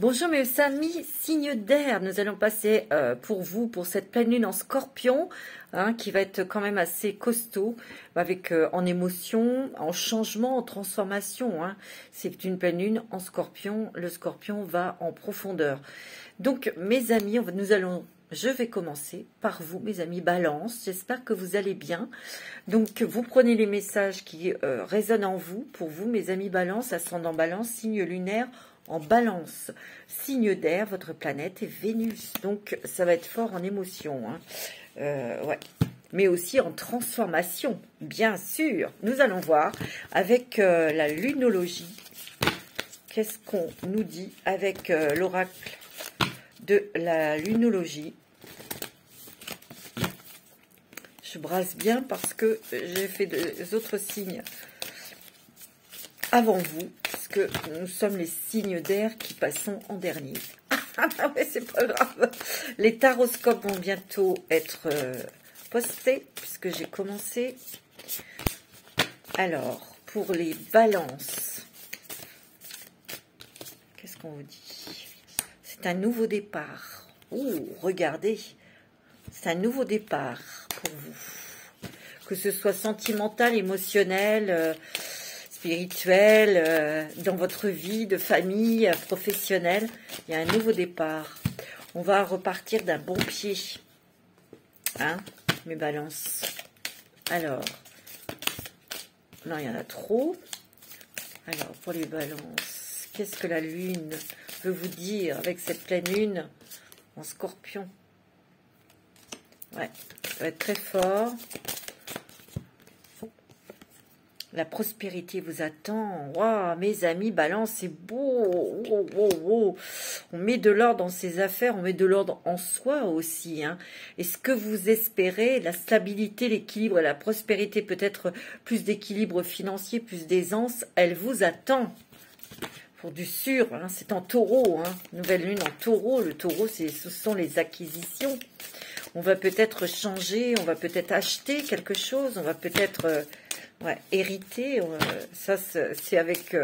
Bonjour mes amis, signe d'air, nous allons passer pour vous, pour cette pleine lune en scorpion, hein, qui va être quand même assez costaud, avec en émotion, en changement, en transformation. Hein. C'est une pleine lune en scorpion, le scorpion va en profondeur. Donc mes amis, je vais commencer par vous, mes amis Balance. J'espère que vous allez bien. Donc, vous prenez les messages qui résonnent en vous. Pour vous, mes amis Balance, ascendant Balance, signe lunaire en Balance, signe d'air, votre planète est Vénus. Donc, ça va être fort en émotion. Hein. Ouais. Mais aussi en transformation, bien sûr. Nous allons voir avec la lunologie. Qu'est-ce qu'on nous dit avec l'oracle de la lunologie? Je brasse bien parce que j'ai fait des autres signes avant vous, puisque nous sommes les signes d'air qui passons en dernier. Ah mais c'est pas grave. Les taroscopes vont bientôt être postés, puisque j'ai commencé. Alors, pour les balances, qu'est-ce qu'on vous dit? C'est un nouveau départ. Ouh, regardez, c'est un nouveau départ pour vous. Que ce soit sentimental, émotionnel, spirituel, dans votre vie de famille, professionnelle, il y a un nouveau départ. On va repartir d'un bon pied. Hein, mes balances. Alors, non, il y en a trop. Alors, pour les balances, qu'est-ce que la lune veut vous dire avec cette pleine lune en scorpion? Ouais, ça va être très fort. La prospérité vous attend. Waouh, mes amis, Balance, c'est beau. Oh, oh, oh. On met de l'ordre dans ses affaires, on met de l'ordre en soi aussi. Hein. Et ce que vous espérez, la stabilité, l'équilibre, la prospérité, peut-être plus d'équilibre financier, plus d'aisance, elle vous attend. Pour du sûr, hein, c'est en taureau. Hein. Nouvelle lune en taureau. Le taureau, ce sont les acquisitions. On va peut-être changer, on va peut-être acheter quelque chose, on va peut-être hériter. Ça, c'est avec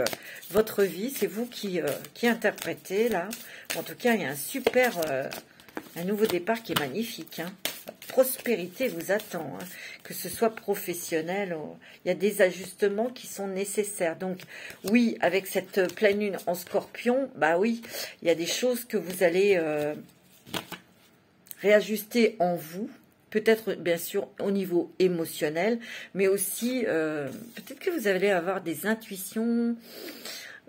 votre vie, c'est vous qui interprétez là. En tout cas, il y a un nouveau départ qui est magnifique. Hein. La prospérité vous attend, hein. Que ce soit professionnel. Il y a des ajustements qui sont nécessaires. Donc, oui, avec cette pleine lune en scorpion, bah oui, il y a des choses que vous allez réajuster en vous, peut-être bien sûr au niveau émotionnel, mais aussi peut-être que vous allez avoir des intuitions,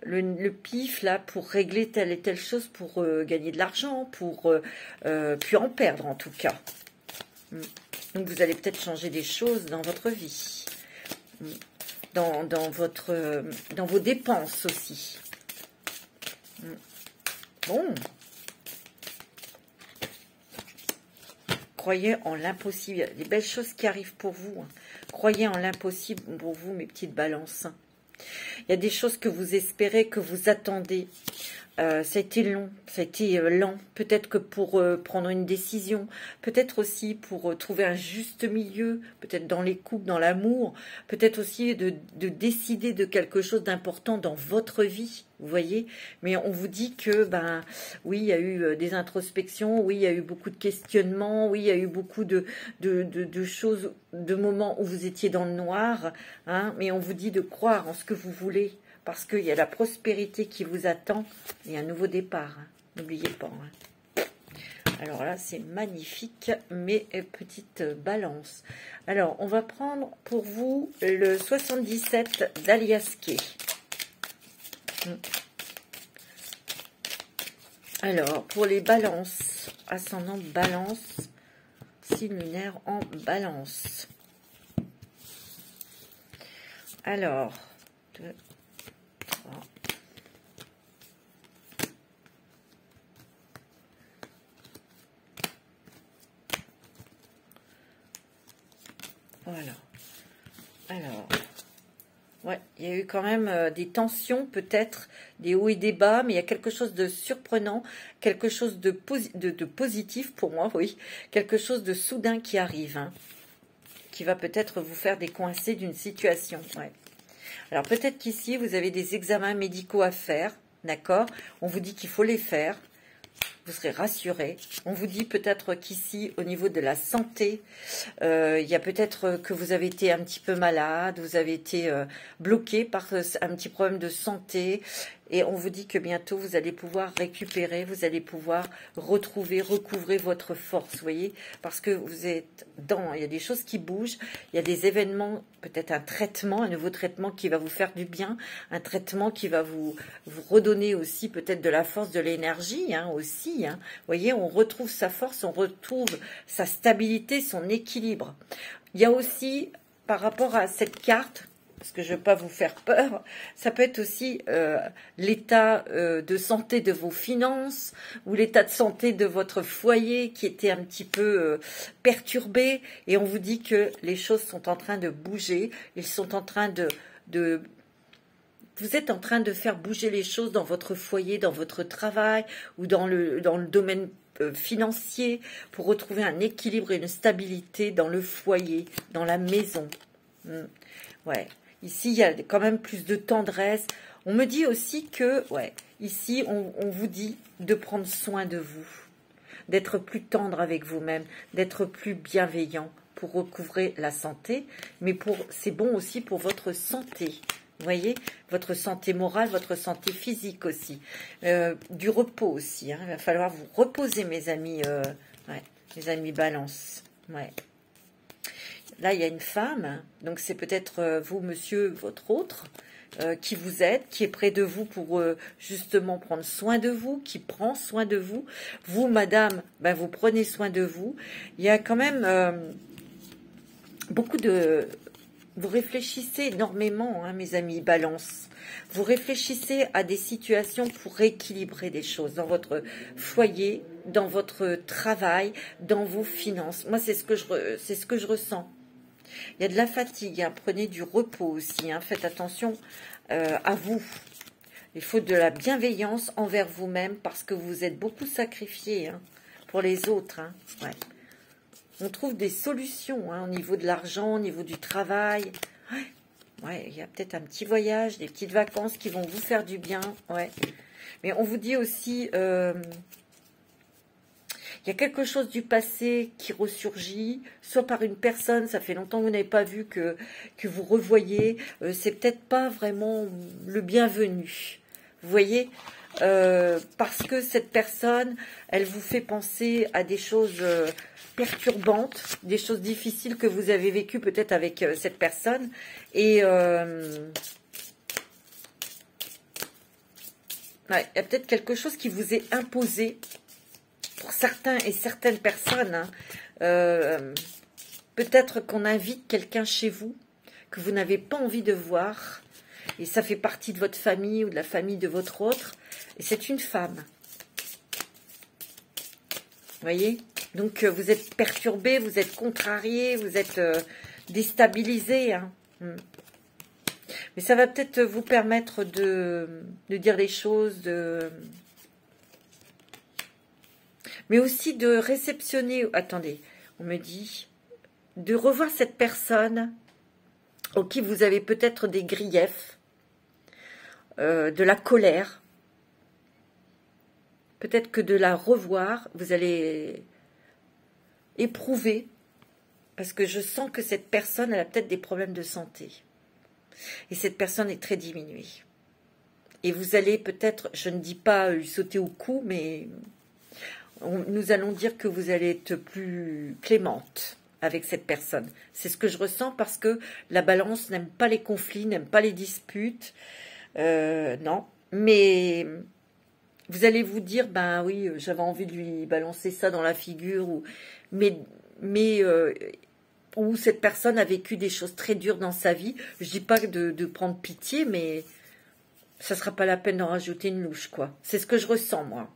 le pif là pour régler telle et telle chose, pour gagner de l'argent, pour puis en perdre en tout cas. Donc vous allez peut-être changer des choses dans votre vie, dans vos dépenses aussi. Bon. Croyez en l'impossible. Il y a des belles choses qui arrivent pour vous. Hein. Croyez en l'impossible pour vous, mes petites balances. Il y a des choses que vous espérez, que vous attendez. Ça a été long, ça a été lent. Peut-être que pour prendre une décision, peut-être aussi pour trouver un juste milieu, peut-être dans les couples, dans l'amour, peut-être aussi de décider de quelque chose d'important dans votre vie, vous voyez. Mais on vous dit que, ben, oui, il y a eu des introspections, oui, il y a eu beaucoup de questionnements, oui, il y a eu beaucoup de choses, de moments où vous étiez dans le noir, hein, mais on vous dit de croire en ce que vous voulez. Parce qu'il y a la prospérité qui vous attend et un nouveau départ. Hein. N'oubliez pas. Hein. Alors là, c'est magnifique, mes petites balances. Alors, on va prendre pour vous le 77 d'Aliasqué. Alors, pour les balances, ascendant balance, signe lunaire en balance. Alors, voilà. Alors, ouais, il y a eu quand même des tensions, peut-être, des hauts et des bas, mais il y a quelque chose de surprenant, quelque chose de positif pour moi, oui, quelque chose de soudain qui arrive, hein, qui va peut-être vous faire décoincer d'une situation. Ouais. Alors, peut-être qu'ici, vous avez des examens médicaux à faire, d'accord? On vous dit qu'il faut les faire. Vous serez rassurés. On vous dit peut-être qu'ici, au niveau de la santé, il y a peut-être que vous avez été un petit peu malade, vous avez été bloqué par un petit problème de santé. Et on vous dit que bientôt, vous allez pouvoir récupérer, vous allez pouvoir retrouver, recouvrer votre force, vous voyez? Parce que vous êtes dans, il y a des choses qui bougent, il y a des événements, peut-être un traitement, un nouveau traitement qui va vous faire du bien, un traitement qui va vous redonner aussi peut-être de la force, de l'énergie, hein, aussi. Hein. Vous voyez, on retrouve sa force, on retrouve sa stabilité, son équilibre. Il y a aussi, par rapport à cette carte, parce que je ne veux pas vous faire peur, ça peut être aussi l'état de santé de vos finances ou l'état de santé de votre foyer qui était un petit peu perturbé. Et on vous dit que les choses sont en train de bouger, ils sont en train vous êtes en train de faire bouger les choses dans votre foyer, dans votre travail ou dans le domaine financier pour retrouver un équilibre et une stabilité dans le foyer, dans la maison. Ouais. Ici, il y a quand même plus de tendresse. On me dit aussi que, ouais, ici, on vous dit de prendre soin de vous, d'être plus tendre avec vous-même, d'être plus bienveillant pour recouvrer la santé, mais c'est bon aussi pour votre santé. Vous voyez, votre santé morale, votre santé physique aussi. Du repos aussi. Hein. Il va falloir vous reposer, mes amis, ouais, mes amis balance. Ouais. Là, il y a une femme, donc c'est peut-être vous, monsieur, votre autre, qui vous aide, qui est près de vous pour justement prendre soin de vous, qui prend soin de vous. Vous, madame, ben, vous prenez soin de vous. Il y a quand même beaucoup de... Vous réfléchissez énormément, hein, mes amis balance. Vous réfléchissez à des situations pour rééquilibrer des choses dans votre foyer, dans votre travail, dans vos finances. Moi, c'est ce que je ressens. Il y a de la fatigue, hein. Prenez du repos aussi, hein. Faites attention à vous. Il faut de la bienveillance envers vous-même parce que vous êtes beaucoup sacrifié, hein, pour les autres. Hein. Ouais. On trouve des solutions, hein, au niveau de l'argent, au niveau du travail. Ouais. Ouais, il y a peut-être un petit voyage, des petites vacances qui vont vous faire du bien. Ouais. Mais on vous dit aussi... il y a quelque chose du passé qui ressurgit, soit par une personne, ça fait longtemps que vous n'avez pas vu, que vous revoyez. C'est peut-être pas vraiment le bienvenu. Vous voyez, parce que cette personne, elle vous fait penser à des choses perturbantes, des choses difficiles que vous avez vécues peut-être avec cette personne. Et ouais, il y a peut-être quelque chose qui vous est imposé. Pour certains et certaines personnes, hein, peut-être qu'on invite quelqu'un chez vous que vous n'avez pas envie de voir, et ça fait partie de votre famille ou de la famille de votre autre, et c'est une femme. Vous voyez? Donc vous êtes perturbé, vous êtes contrarié, vous êtes déstabilisé. Hein. Mais ça va peut-être vous permettre de dire les choses, mais aussi de réceptionner, attendez, on me dit, de revoir cette personne au qui vous avez peut-être des griefs, de la colère, peut-être que de la revoir, vous allez éprouver, parce que je sens que cette personne, elle a peut-être des problèmes de santé, et cette personne est très diminuée. Et vous allez peut-être, je ne dis pas lui sauter au cou, mais... nous allons dire que vous allez être plus clémente avec cette personne. C'est ce que je ressens parce que la balance n'aime pas les conflits, n'aime pas les disputes. Non, mais vous allez vous dire, ben oui, j'avais envie de lui balancer ça dans la figure, ou cette personne a vécu des choses très dures dans sa vie. Je dis pas de prendre pitié, mais ça sera pas la peine d'en rajouter une louche, quoi. C'est ce que je ressens, moi.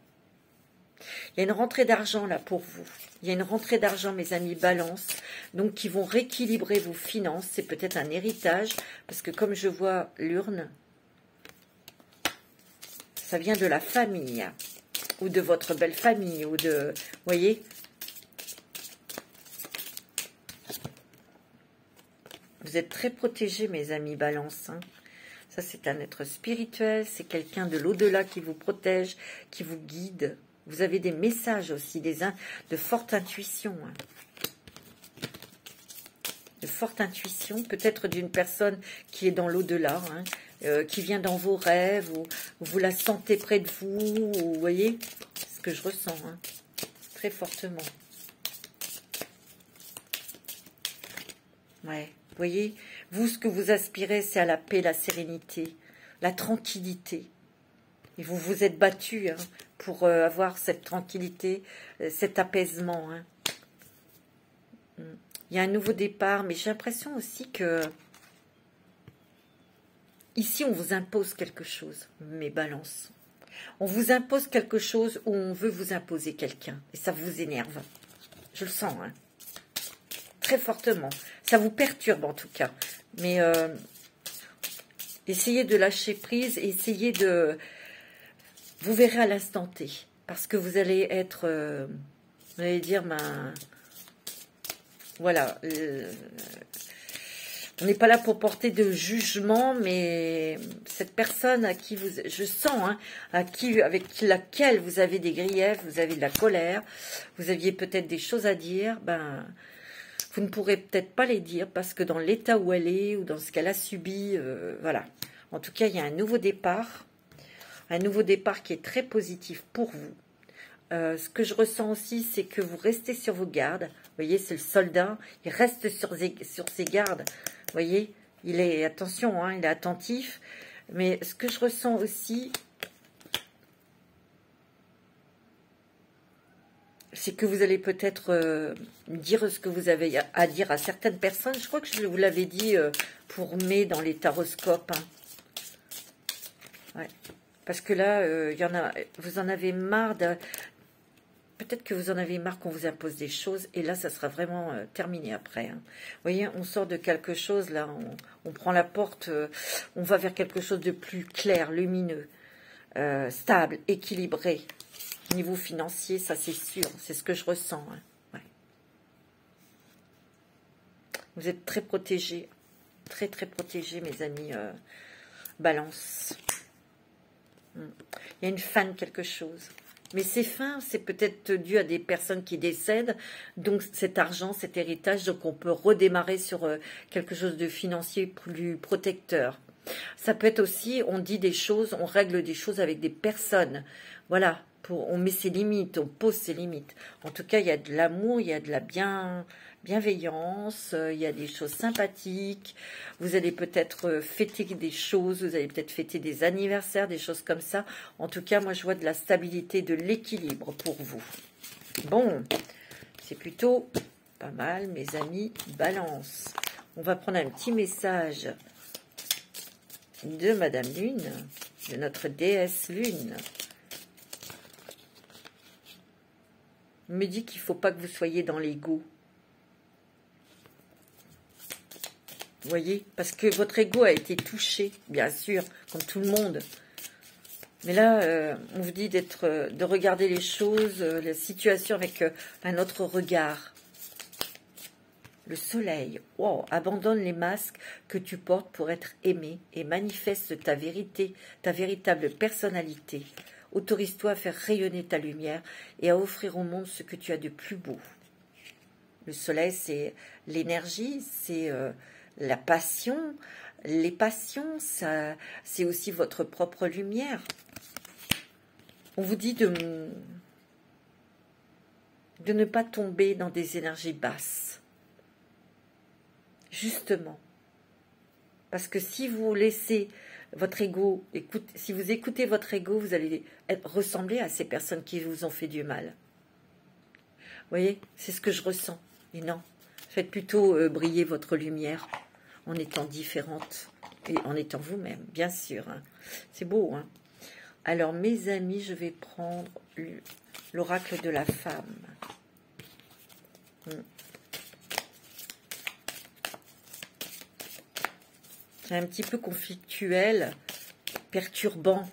Il y a une rentrée d'argent là pour vous. Il y a une rentrée d'argent, mes amis balance, donc qui vont rééquilibrer vos finances. C'est peut-être un héritage, parce que comme je vois l'urne, ça vient de la famille, ou de votre belle famille, ou de... Vous voyez? Vous êtes très protégés, mes amis balance. Hein. Ça, c'est un être spirituel, c'est quelqu'un de l'au-delà qui vous protège, qui vous guide. Vous avez des messages aussi, de forte intuition. Hein. De forte intuition, peut-être d'une personne qui est dans l'au-delà, hein, qui vient dans vos rêves, ou vous la sentez près de vous, vous voyez, c'est ce que je ressens, hein, très fortement. Ouais, vous voyez, vous, ce que vous aspirez, c'est à la paix, la sérénité, la tranquillité. Et vous vous êtes battu hein, pour avoir cette tranquillité, cet apaisement. Hein. Il y a un nouveau départ, mais j'ai l'impression aussi que ici, on vous impose quelque chose, mes balances. On vous impose quelque chose où on veut vous imposer quelqu'un. Et ça vous énerve. Je le sens, hein. Très fortement. Ça vous perturbe en tout cas. Mais essayez de lâcher prise, essayez de... Vous verrez à l'instant T. Parce que vous allez être... vous allez dire, ben... Voilà. On n'est pas là pour porter de jugement, mais cette personne à qui vous... Je sens, hein, avec laquelle vous avez des griefs, vous avez de la colère, vous aviez peut-être des choses à dire, ben... Vous ne pourrez peut-être pas les dire parce que dans l'état où elle est ou dans ce qu'elle a subi, voilà. En tout cas, il y a un nouveau départ qui est très positif pour vous. Ce que je ressens aussi, c'est que vous restez sur vos gardes. Vous voyez, c'est le soldat, il reste sur ses gardes. Vous voyez, il est, attention, hein, il est attentif. Mais ce que je ressens aussi, c'est que vous allez peut-être dire ce que vous avez à dire à certaines personnes. Je crois que je vous l'avais dit pour mai dans les taroscopes. Hein. Ouais. Parce que là, il y en a, vous en avez marre de... Peut-être que vous en avez marre qu'on vous impose des choses. Et là, ça sera vraiment terminé après. Hein. Vous voyez, on sort de quelque chose. Là, on prend la porte. On va vers quelque chose de plus clair, lumineux, stable, équilibré. Niveau financier, ça c'est sûr, c'est ce que je ressens. Hein. Ouais. Vous êtes très protégés, très protégés, mes amis Balance. Il y a une fin de quelque chose. Mais ces fins, c'est peut-être dû à des personnes qui décèdent, donc cet argent, cet héritage, donc on peut redémarrer sur quelque chose de financier plus protecteur. Ça peut être aussi, on dit des choses, on règle des choses avec des personnes. Voilà. On met ses limites, on pose ses limites. En tout cas, il y a de l'amour, il y a de la bienveillance, il y a des choses sympathiques. Vous allez peut-être fêter des choses, vous allez peut-être fêter des anniversaires, des choses comme ça. En tout cas, moi, je vois de la stabilité, de l'équilibre pour vous. Bon, c'est plutôt pas mal, mes amis Balance. On va prendre un petit message de Madame Lune, de notre déesse Lune. Me dit qu'il ne faut pas que vous soyez dans l'ego. Vous voyez? Parce que votre ego a été touché, bien sûr, comme tout le monde. Mais là, on vous dit de regarder les choses, la situation avec un autre regard. Le soleil. Wow, abandonne les masques que tu portes pour être aimé et manifeste ta vérité, ta véritable personnalité. Autorise-toi à faire rayonner ta lumière et à offrir au monde ce que tu as de plus beau. Le soleil, c'est l'énergie, c'est la passion. Les passions, c'est aussi votre propre lumière. On vous dit de ne pas tomber dans des énergies basses. Justement. Parce que si vous laissez votre ego, si vous écoutez votre ego, vous allez ressembler à ces personnes qui vous ont fait du mal. Vous voyez, c'est ce que je ressens. Et non, faites plutôt briller votre lumière en étant différente et en étant vous-même, bien sûr. Hein. C'est beau, hein. Alors, mes amis, je vais prendre l'oracle de la femme. C'est un petit peu conflictuel, perturbant,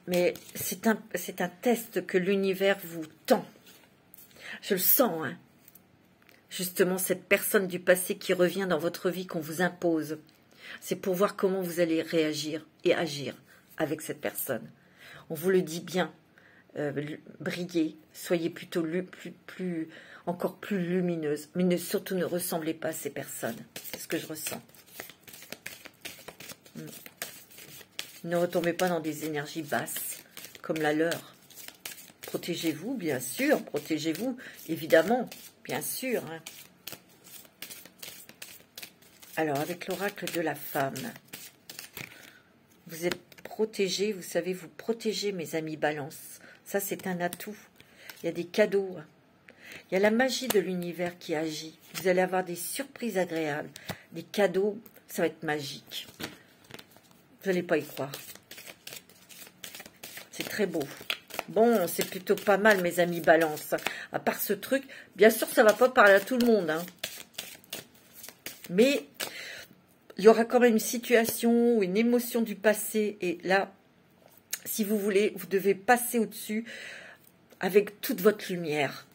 mais c'est un test que l'univers vous tend. Je le sens, hein. Justement, cette personne du passé qui revient dans votre vie qu'on vous impose. C'est pour voir comment vous allez réagir et agir avec cette personne. On vous le dit bien, brillez, soyez plutôt encore plus lumineuse, mais surtout ne ressemblez pas à ces personnes. C'est ce que je ressens. Ne retombez pas dans des énergies basses, comme la leur. Protégez-vous, bien sûr, protégez-vous, évidemment, bien sûr. Hein. Alors, avec l'oracle de la femme, vous êtes protégés, vous savez, vous protégez, mes amis Balance. Ça, c'est un atout. Il y a des cadeaux. Il y a la magie de l'univers qui agit. Vous allez avoir des surprises agréables, des cadeaux, ça va être magique. Vous n'allez pas y croire. C'est très beau. Bon, c'est plutôt pas mal, mes amis Balance. À part ce truc, bien sûr, ça ne va pas parler à tout le monde. Hein. Mais il y aura quand même une situation, une émotion du passé. Et là, si vous voulez, vous devez passer au-dessus avec toute votre lumière,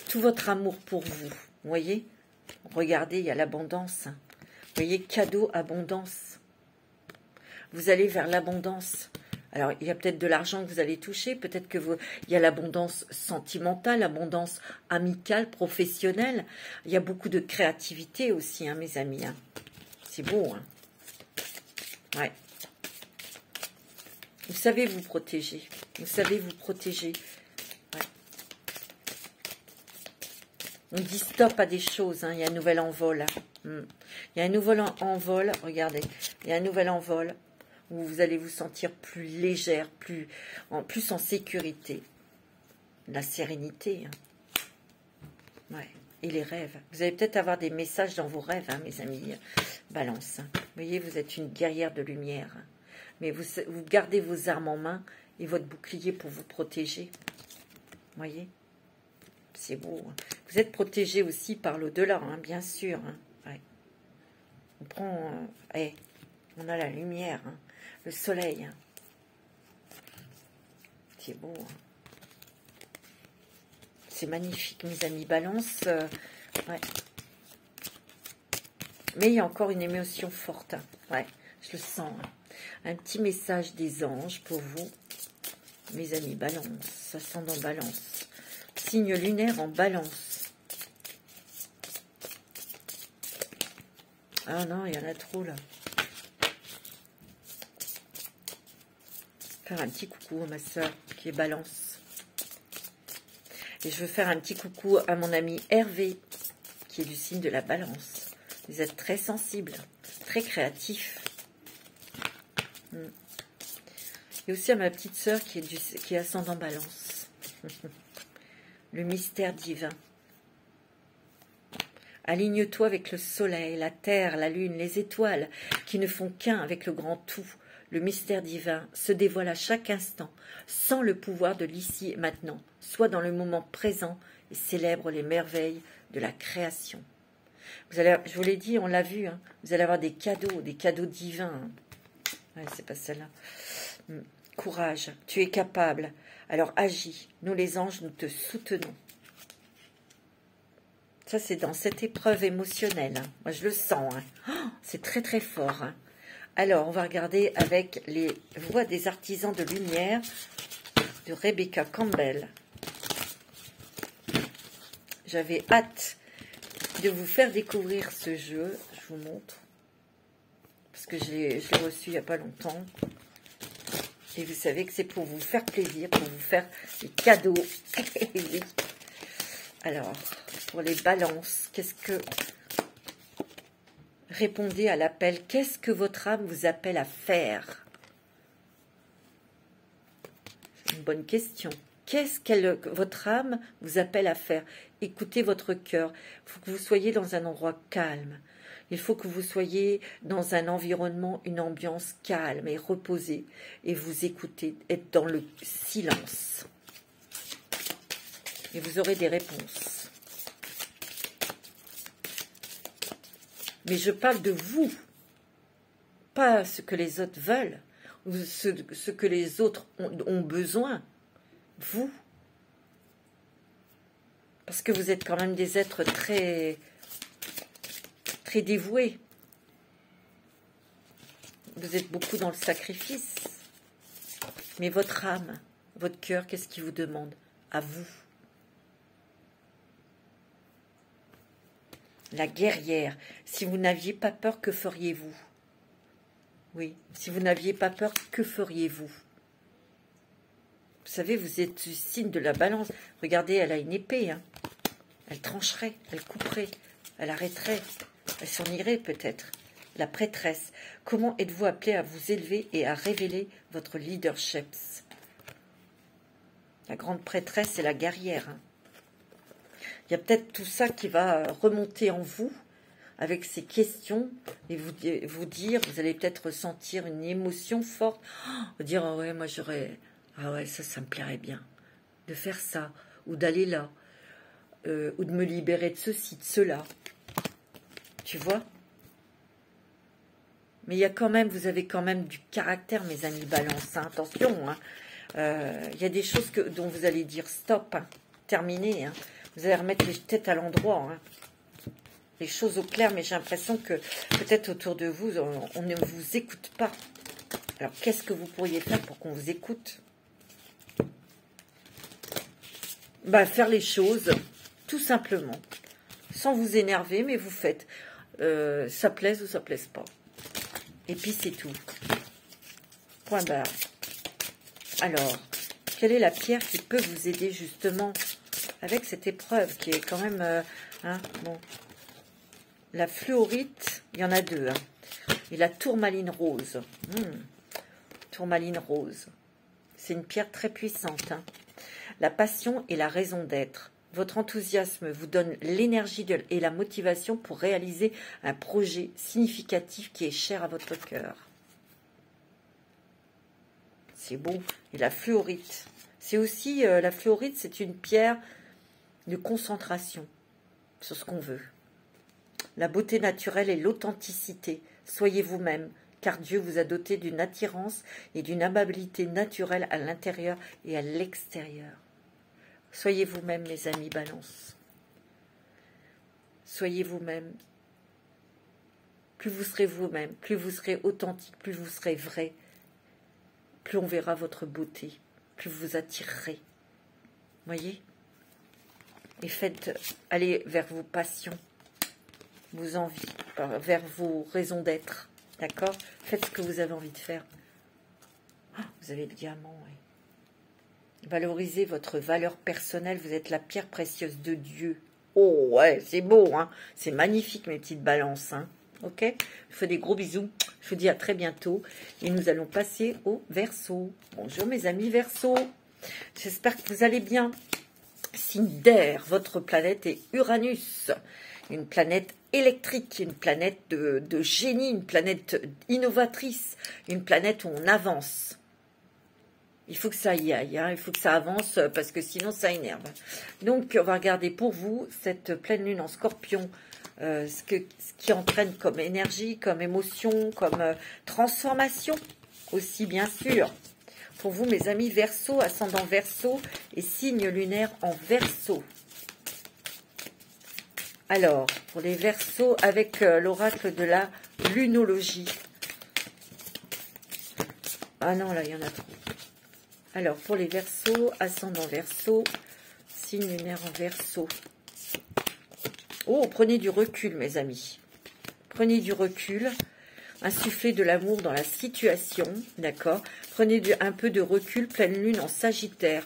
tout votre amour pour vous. Vous voyez? Regardez, il y a l'abondance. Vous voyez, cadeau, abondance. Vous allez vers l'abondance. Alors, il y a peut-être de l'argent que vous allez toucher, peut-être que il y a l'abondance sentimentale, l'abondance amicale, professionnelle. Il y a beaucoup de créativité aussi, hein, mes amis. Hein. C'est beau, hein. Ouais. Vous savez vous protéger. Vous savez vous protéger. Ouais. On dit stop à des choses. Hein. Il y a un nouvel envol. Hein. Il y a un nouvel envol. Regardez. Il y a un nouvel envol où vous allez vous sentir plus légère, plus en sécurité. La sérénité. Hein. Ouais. Et les rêves. Vous allez peut-être avoir des messages dans vos rêves, hein, mes amis Balance. Hein. Vous voyez, vous êtes une guerrière de lumière. Hein. Mais vous gardez vos armes en main et votre bouclier pour vous protéger. Vous voyez? C'est beau. Hein. Vous êtes protégé aussi par l'au-delà, hein, bien sûr. Hein. Ouais. On prend... on a la lumière, hein, le soleil. Hein. C'est beau. Hein. C'est magnifique, mes amis Balance. Ouais. Mais il y a encore une émotion forte. Hein. Ouais, je le sens. Hein. Un petit message des anges pour vous, mes amis Balance, ascendant Balance, signe lunaire en Balance. Ah non, il y en a trop là. Faire un petit coucou à ma soeur qui est Balance. Et je veux faire un petit coucou à mon ami Hervé, qui est du signe de la Balance. Vous êtes très sensible, très créatif. Et aussi à ma petite sœur qui est ascendant Balance. Le mystère divin. Aligne-toi avec le soleil, la terre, la lune, les étoiles, qui ne font qu'un avec le grand tout. Le mystère divin se dévoile à chaque instant, sans le pouvoir de l'ici et maintenant. Sois dans le moment présent et célèbre les merveilles de la création. Vous allez, je vous l'ai dit, on l'a vu, hein, vous allez avoir des cadeaux divins. Hein. Ouais, c'est pas celle-là. Courage, tu es capable. Alors agis. Nous les anges, nous te soutenons. Ça, c'est dans cette épreuve émotionnelle. Hein. Moi, je le sens. Hein. Oh, c'est très, très fort. Hein. Alors, on va regarder avec les voix des artisans de lumière de Rebecca Campbell. J'avais hâte de vous faire découvrir ce jeu. Je vous montre. Parce que je l'ai reçu il n'y a pas longtemps. Et vous savez que c'est pour vous faire plaisir, pour vous faire des cadeaux. Oui. Alors, pour les balances, qu'est-ce que... Répondez à l'appel. Qu'est-ce que votre âme vous appelle à faire? C'est une bonne question. Qu'est-ce que votre âme vous appelle à faire? Écoutez votre cœur. Il faut que vous soyez dans un endroit calme. Il faut que vous soyez dans un environnement, une ambiance calme et reposée. Et vous écoutez, être dans le silence. Et vous aurez des réponses. Mais je parle de vous. Pas ce que les autres veulent. Ou ce que les autres ont besoin. Vous. Parce que vous êtes quand même des êtres très... très dévoués. Vous êtes beaucoup dans le sacrifice. Mais votre âme, votre cœur, qu'est-ce qu'il vous demande? À vous. La guerrière. Si vous n'aviez pas peur, que feriez-vous? Oui, si vous n'aviez pas peur, que feriez-vous? Vous savez, vous êtes le signe de la balance. Regardez, elle a une épée. Hein. Elle trancherait, elle couperait, elle arrêterait, elle s'en irait peut-être. La prêtresse. Comment êtes-vous appelé à vous élever et à révéler votre leadership? La grande prêtresse et la guerrière. Hein. Il y a peut-être tout ça qui va remonter en vous avec ces questions et vous dire, vous allez peut-être ressentir une émotion forte. Vous dire, ah ouais, moi j'aurais, ah ouais, ça me plairait bien de faire ça, ou d'aller là, ou de me libérer de ceci, de cela. Tu vois? Mais il y a quand même, vous avez quand même du caractère, mes amis balance. Hein. Attention, hein. Il y a des choses dont vous allez dire stop, hein. Terminé. Hein. Vous allez remettre les têtes à l'endroit. Hein. Les choses au clair, mais j'ai l'impression que peut-être autour de vous, on ne vous écoute pas. Alors, qu'est-ce que vous pourriez faire pour qu'on vous écoute? Bah, faire les choses, tout simplement. Sans vous énerver, mais vous faites. Ça plaise ou ça plaise pas. Et puis, c'est tout. Point barre. Alors, quelle est la pierre qui peut vous aider justement avec cette épreuve qui est quand même... hein, bon. La fluorite, il y en a deux. Hein. Et la tourmaline rose. Tourmaline rose. C'est une pierre très puissante. Hein. La passion et la raison d'être. Votre enthousiasme vous donne l'énergie et la motivation pour réaliser un projet significatif qui est cher à votre cœur. C'est beau. Et la fluorite. C'est aussi, la fluorite, c'est une pierre de concentration sur ce qu'on veut. La beauté naturelle et l'authenticité. Soyez vous-même, car Dieu vous a doté d'une attirance et d'une amabilité naturelle à l'intérieur et à l'extérieur. Soyez vous-même, mes amis balance. Soyez vous-même. Plus vous serez vous-même, plus vous serez authentique, plus vous serez vrai, plus on verra votre beauté, plus vous attirerez. Voyez? Et faites aller vers vos passions, vos envies, vers vos raisons d'être. D'accord? Faites ce que vous avez envie de faire. Oh, vous avez le diamant, oui. Valorisez votre valeur personnelle. Vous êtes la pierre précieuse de Dieu. Oh, ouais, c'est beau, hein. C'est magnifique, mes petites balances, hein. Ok? Je vous fais des gros bisous. Je vous dis à très bientôt. Et nous allons passer au Verseau. Bonjour, mes amis Verseau. J'espère que vous allez bien. Signe d'air, votre planète est Uranus. Une planète électrique, une planète de génie, une planète innovatrice, une planète où on avance. Il faut que ça y aille, hein, il faut que ça avance parce que sinon ça énerve. Donc on va regarder pour vous cette pleine lune en Scorpion, ce qui entraîne comme énergie, comme émotion, comme transformation aussi bien sûr. Pour vous mes amis Verseau, ascendant Verseau et signe lunaire en Verseau. Alors, pour les Verseaux, avec l'oracle de la lunologie. Ah non, là, il y en a trop. Alors, pour les Verseaux, ascendant Verseau, signe lunaire en Verseau. Oh, prenez du recul, mes amis. Prenez du recul. Insufflez de l'amour dans la situation, d'accord? Prenez un peu de recul, pleine lune en Sagittaire.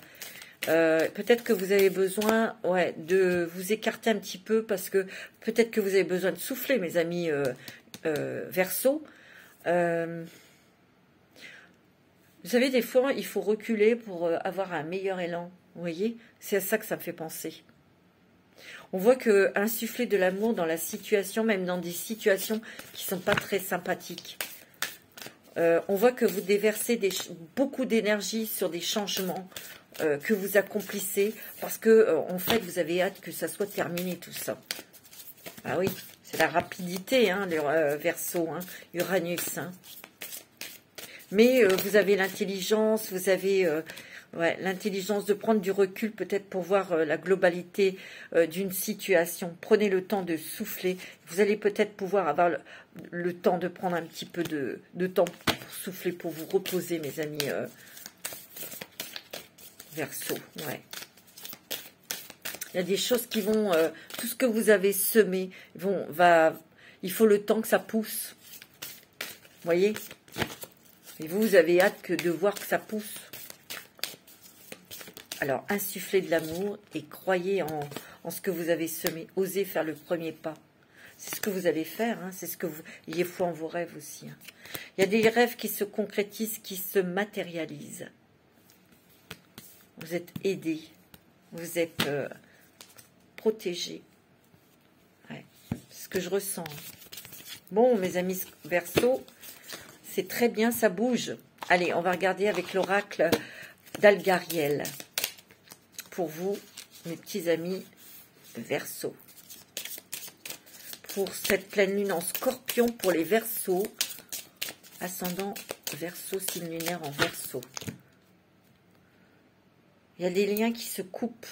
Peut-être que vous avez besoin de vous écarter un petit peu parce que peut-être que vous avez besoin de souffler, mes amis Verseau. Vous savez, des fois, il faut reculer pour avoir un meilleur élan. Vous voyez? C'est à ça que ça me fait penser. On voit que insuffler de l'amour dans la situation, même dans des situations qui sont pas très sympathiques. On voit que vous déversez beaucoup d'énergie sur des changements que vous accomplissez parce que en fait vous avez hâte que ça soit terminé tout ça. Ah oui, c'est la rapidité, hein, le Verseau, hein, Uranus. Hein. Mais vous avez l'intelligence, vous avez Ouais, l'intelligence de prendre du recul peut-être pour voir la globalité d'une situation. Prenez le temps de souffler. Vous allez peut-être pouvoir avoir le temps de prendre un petit peu de temps pour souffler, pour vous reposer, mes amis Verseau. Ouais. Il y a des choses qui vont... tout ce que vous avez semé, il faut le temps que ça pousse. Vous voyez? Et vous avez hâte de voir que ça pousse. Alors, insufflez de l'amour et croyez en ce que vous avez semé. Osez faire le premier pas. C'est ce que vous allez faire. Hein. C'est ce que vous... Ayez foi en vos rêves aussi. Hein. Il y a des rêves qui se concrétisent, qui se matérialisent. Vous êtes aidés. Vous êtes protégés. Ouais. C'est ce que je ressens. Bon, mes amis Verseau, c'est très bien, ça bouge. Allez, on va regarder avec l'oracle d'Algariel. Pour vous, mes petits amis Verseau. Pour cette pleine lune en Scorpion, pour les Verseaux, ascendant Verseau, signe lunaire en Verseau. Il y a des liens qui se coupent.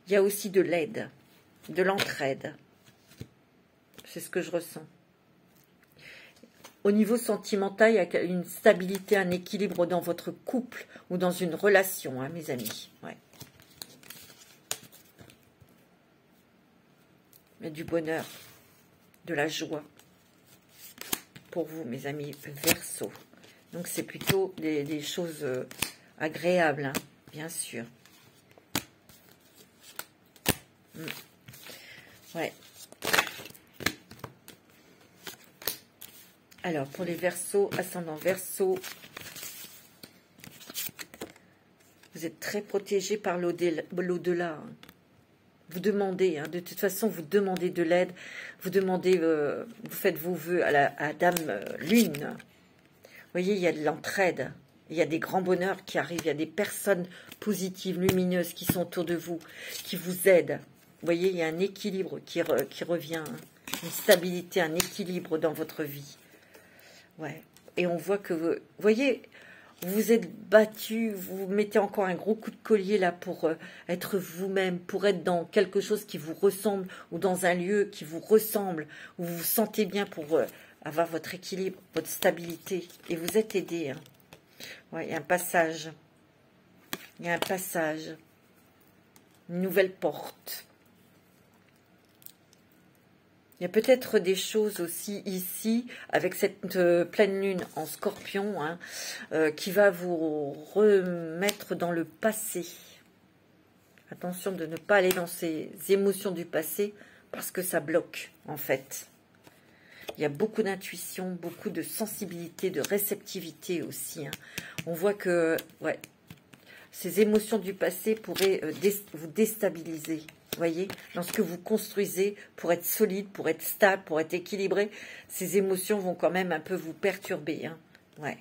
Il y a aussi de l'aide, de l'entraide. C'est ce que je ressens. Au niveau sentimental, il y a une stabilité, un équilibre dans votre couple ou dans une relation, hein, mes amis. Ouais. Il y a du bonheur, de la joie pour vous, mes amis Verseau. Donc, c'est plutôt des choses agréables, hein, bien sûr. Ouais. Alors, pour les Verseaux, ascendant Verseau, vous êtes très protégés par l'au-delà. Hein. Vous demandez, hein, de toute façon, vous demandez de l'aide. Vous demandez, vous faites vos vœux à Dame Lune. Vous voyez, il y a de l'entraide. Il y a des grands bonheurs qui arrivent. Il y a des personnes positives, lumineuses qui sont autour de vous, qui vous aident. Vous voyez, il y a un équilibre qui revient. Hein. Une stabilité, un équilibre dans votre vie. Ouais. Et on voit que vous voyez, vous vous êtes battu, vous mettez encore un gros coup de collier là pour être vous-même, pour être dans quelque chose qui vous ressemble ou dans un lieu qui vous ressemble, où vous vous sentez bien pour avoir votre équilibre, votre stabilité. Et vous êtes aidé. Hein. Ouais, il y a un passage. Il y a un passage. Une nouvelle porte. Il y a peut-être des choses aussi ici, avec cette pleine lune en Scorpion, hein, qui va vous remettre dans le passé. Attention de ne pas aller dans ces émotions du passé, parce que ça bloque, en fait. Il y a beaucoup d'intuition, beaucoup de sensibilité, de réceptivité aussi. Hein. On voit que ouais, ces émotions du passé pourraient vous déstabiliser. Vous voyez, dans ce que vous construisez, pour être solide, pour être stable, pour être équilibré, ces émotions vont quand même un peu vous perturber. Hein. Ouais.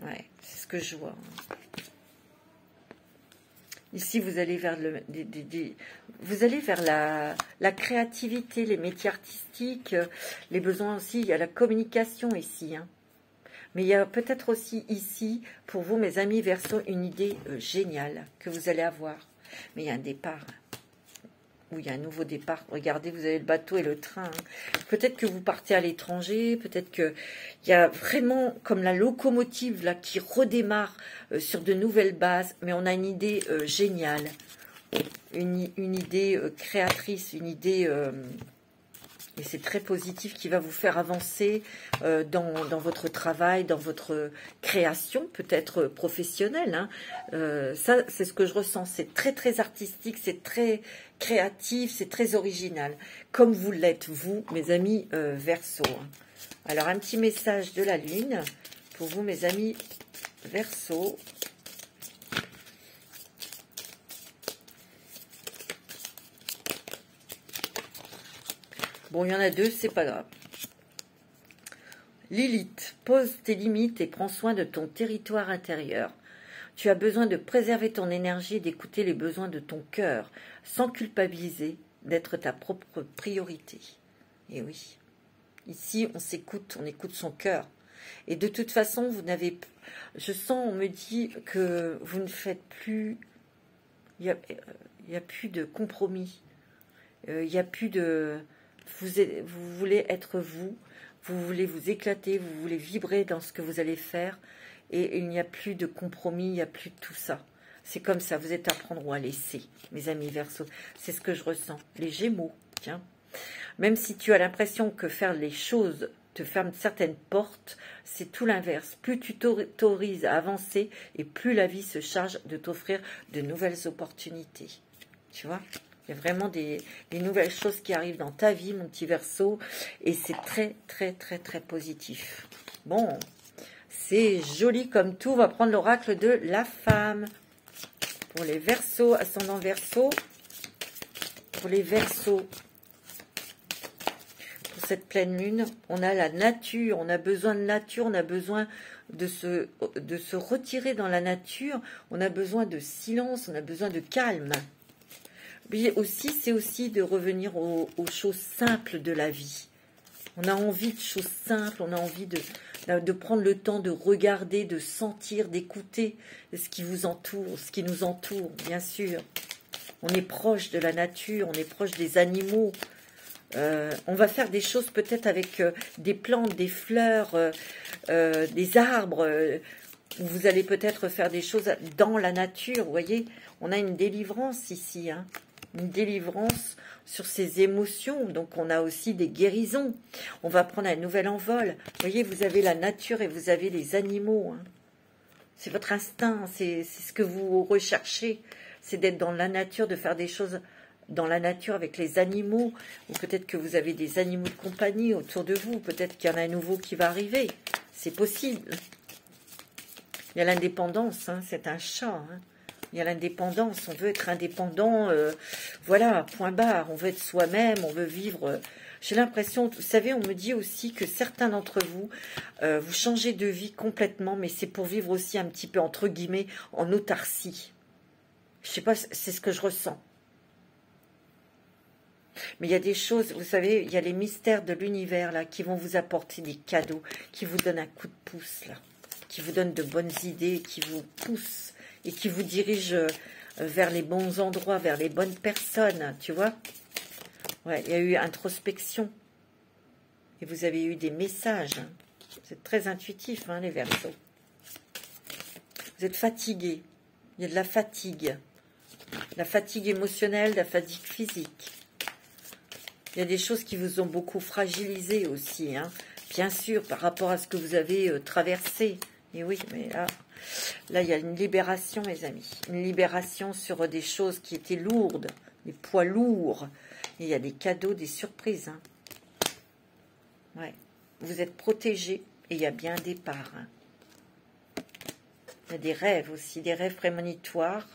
Ouais, c'est ce que je vois. Ici, vous allez vers vous allez vers la créativité, les métiers artistiques, les besoins aussi. Il y a la communication ici. Hein. Mais il y a peut-être aussi ici, pour vous, mes amis Verseau, une idée géniale que vous allez avoir. Mais il y a un départ, ou il y a un nouveau départ. Regardez, vous avez le bateau et le train. Hein. Peut-être que vous partez à l'étranger, peut-être qu'il y a vraiment comme la locomotive là qui redémarre sur de nouvelles bases. Mais on a une idée géniale, une idée créatrice, une idée... et c'est très positif qui va vous faire avancer dans votre travail, dans votre création, peut-être professionnelle. Hein. Ça, c'est ce que je ressens. C'est très, très artistique, c'est très créatif, c'est très original. Comme vous l'êtes, vous, mes amis Verseau. Alors, un petit message de la Lune pour vous, mes amis Verseau. Bon, il y en a deux, c'est pas grave. Lilith, pose tes limites et prends soin de ton territoire intérieur. Tu as besoin de préserver ton énergie et d'écouter les besoins de ton cœur, sans culpabiliser, d'être ta propre priorité. Et oui, ici, on s'écoute, on écoute son cœur. Et de toute façon, vous n'avez... Je sens, on me dit que vous ne faites plus... Il y a plus de compromis. Il n'y a plus de... Vous voulez être vous. Vous voulez vous éclater. Vous voulez vibrer dans ce que vous allez faire. Et il n'y a plus de compromis. Il n'y a plus de tout ça. C'est comme ça. Vous êtes à prendre ou à laisser, mes amis Verseau. C'est ce que je ressens. Les Gémeaux, tiens. Même si tu as l'impression que faire les choses te ferme certaines portes, c'est tout l'inverse. Plus tu t'autorises à avancer et plus la vie se charge de t'offrir de nouvelles opportunités. Tu vois, il y a vraiment des nouvelles choses qui arrivent dans ta vie, mon petit Verseau, et c'est très, très, très, très positif. Bon, c'est joli comme tout. On va prendre l'oracle de la femme. Pour les Verseaux, ascendant Verseau. Pour les Verseaux. Cette pleine lune, on a la nature, on a besoin de nature, on a besoin de se retirer dans la nature, on a besoin de silence, on a besoin de calme. Mais aussi, c'est aussi de revenir aux choses simples de la vie. On a envie de choses simples, on a envie de prendre le temps de regarder, de sentir, d'écouter ce qui vous entoure, ce qui nous entoure, bien sûr. On est proche de la nature, on est proche des animaux. On va faire des choses peut-être avec des plantes, des fleurs, des arbres. Vous allez peut-être faire des choses dans la nature. Vous voyez, on a une délivrance ici, hein, une délivrance sur ces émotions. Donc, on a aussi des guérisons. On va prendre un nouvel envol. Vous voyez, vous avez la nature et vous avez les animaux. Hein. C'est votre instinct, c'est ce que vous recherchez. C'est d'être dans la nature, de faire des choses dans la nature avec les animaux, ou peut-être que vous avez des animaux de compagnie autour de vous, peut-être qu'il y en a un nouveau qui va arriver, c'est possible. Il y a l'indépendance, hein, c'est un chat, hein. Il y a l'indépendance, on veut être indépendant, voilà, point barre, on veut être soi-même, on veut vivre... J'ai l'impression, vous savez, on me dit aussi que certains d'entre vous, vous changez de vie complètement, mais c'est pour vivre aussi un petit peu, entre guillemets, en autarcie. Je sais pas, c'est ce que je ressens. Mais il y a des choses, vous savez, il y a les mystères de l'univers là qui vont vous apporter des cadeaux, qui vous donnent un coup de pouce là, qui vous donnent de bonnes idées, qui vous poussent et qui vous dirigent vers les bons endroits, vers les bonnes personnes, tu vois. Ouais, il y a eu introspection et vous avez eu des messages. C'est très intuitif, hein, les Verseaux. Vous êtes fatigués, il y a de la fatigue émotionnelle, de la fatigue physique. Il y a des choses qui vous ont beaucoup fragilisé aussi, hein. Bien sûr, par rapport à ce que vous avez traversé. Et oui, mais là, il y a une libération, mes amis. Une libération sur des choses qui étaient lourdes, des poids lourds. Et il y a des cadeaux, des surprises. Hein. Ouais. Vous êtes protégés et il y a bien un départ. Hein. Il y a des rêves aussi, des rêves prémonitoires.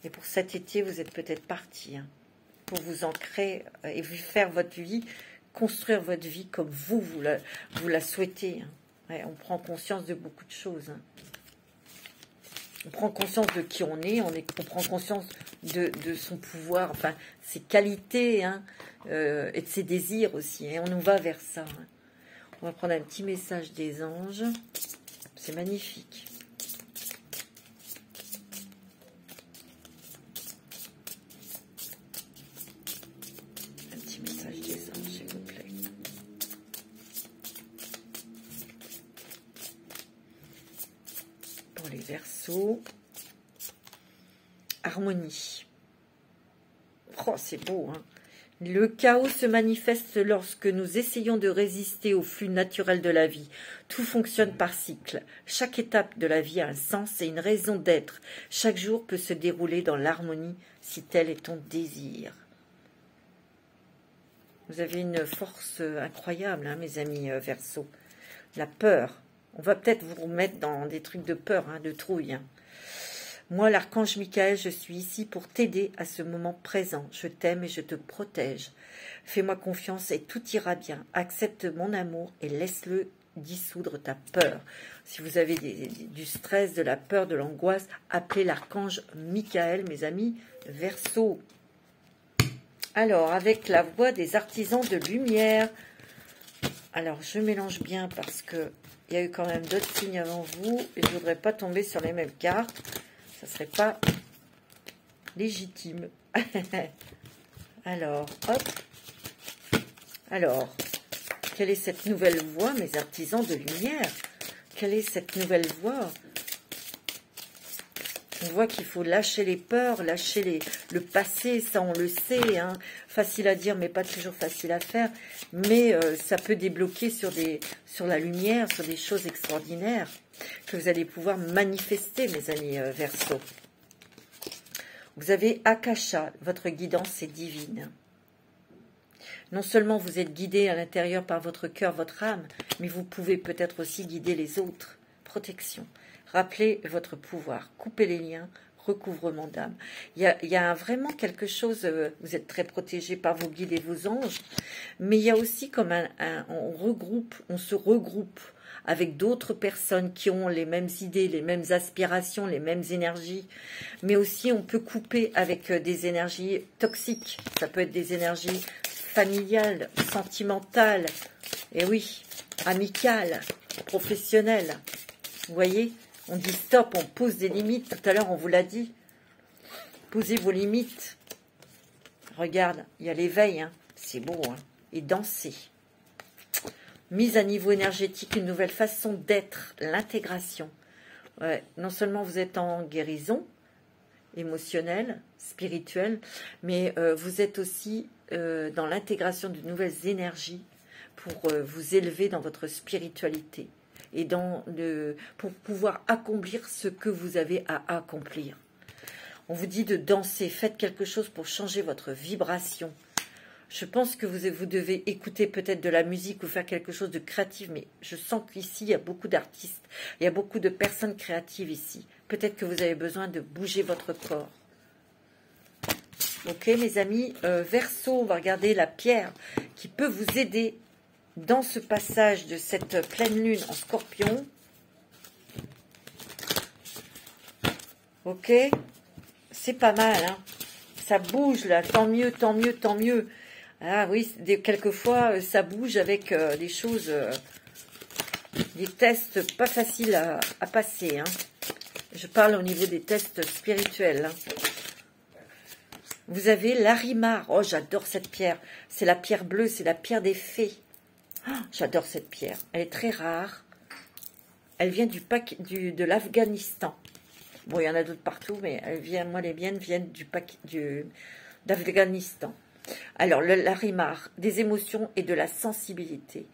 Et pour cet été, vous êtes peut-être partis. Hein. Pour vous ancrer et faire votre vie, construire votre vie comme vous la souhaitez. Hein. Ouais, on prend conscience de beaucoup de choses. Hein. On prend conscience de qui on prend conscience de son pouvoir, enfin, ses qualités, hein, et de ses désirs aussi. Et on nous va vers ça. Hein. On va prendre un petit message des anges. C'est magnifique. Les Verseaux, harmonie. Oh, c'est beau, hein. Le chaos se manifeste lorsque nous essayons de résister au flux naturel de la vie. Tout fonctionne par cycle. Chaque étape de la vie a un sens et une raison d'être. Chaque jour peut se dérouler dans l'harmonie si tel est ton désir. Vous avez une force incroyable, hein, mes amis Verseaux. La peur. On va peut-être vous remettre dans des trucs de peur, hein, de trouille. Hein. Moi, l'archange Michael, je suis ici pour t'aider à ce moment présent. Je t'aime et je te protège. Fais-moi confiance et tout ira bien. Accepte mon amour et laisse-le dissoudre ta peur. Si vous avez du stress, de la peur, de l'angoisse, appelez l'archange Michael, mes amis Verseaux. Alors, avec la voix des artisans de lumière, Alors, je mélange bien parce que il y a eu quand même d'autres signes avant vous. Et je ne voudrais pas tomber sur les mêmes cartes. Ça ne serait pas légitime. Alors, hop. Alors, quelle est cette nouvelle voie, mes artisans de lumière? Quelle est cette nouvelle voie? On voit qu'il faut lâcher les peurs, lâcher le passé, ça on le sait, hein. Facile à dire mais pas toujours facile à faire, mais ça peut débloquer sur la lumière, sur des choses extraordinaires que vous allez pouvoir manifester, mes amis Verseau. Vous avez Akasha, votre guidance est divine. Non seulement vous êtes guidé à l'intérieur par votre cœur, votre âme, mais vous pouvez peut-être aussi guider les autres. Protection. Rappelez votre pouvoir, coupez les liens, recouvrement d'âme. Il y a vraiment quelque chose, vous êtes très protégé par vos guides et vos anges, mais il y a aussi comme on se regroupe avec d'autres personnes qui ont les mêmes idées, les mêmes aspirations, les mêmes énergies, mais aussi on peut couper avec des énergies toxiques. Ça peut être des énergies familiales, sentimentales, et oui, amicales, professionnelles. Vous voyez, on dit stop, on pose des limites. Tout à l'heure, on vous l'a dit. Posez vos limites. Regarde, il y a l'éveil, hein. C'est beau, hein. Et danser. Mise à niveau énergétique, une nouvelle façon d'être, l'intégration. Ouais, non seulement vous êtes en guérison émotionnelle, spirituelle, mais vous êtes aussi dans l'intégration de nouvelles énergies pour vous élever dans votre spiritualité. Et pour pouvoir accomplir ce que vous avez à accomplir. On vous dit de danser, faites quelque chose pour changer votre vibration. Je pense que vous devez écouter peut-être de la musique ou faire quelque chose de créatif, mais je sens qu'ici, il y a beaucoup d'artistes, il y a beaucoup de personnes créatives ici. Peut-être que vous avez besoin de bouger votre corps. Ok, mes amis, Verseau, on va regarder la pierre qui peut vous aider dans ce passage de cette pleine lune en Scorpion. Ok, c'est pas mal, hein. Ça bouge là, tant mieux, tant mieux, tant mieux. Ah oui, quelquefois ça bouge avec des choses, des tests pas faciles à passer, hein. Je parle au niveau des tests spirituels, hein. Vous avez l'Arimar. Oh, j'adore cette pierre. C'est la pierre bleue, c'est la pierre des fées. Oh, j'adore cette pierre. Elle est très rare. Elle vient de l'Afghanistan. Bon, il y en a d'autres partout, mais moi, les miennes viennent d'Afghanistan. Alors, l'Arimar, des émotions et de la sensibilité.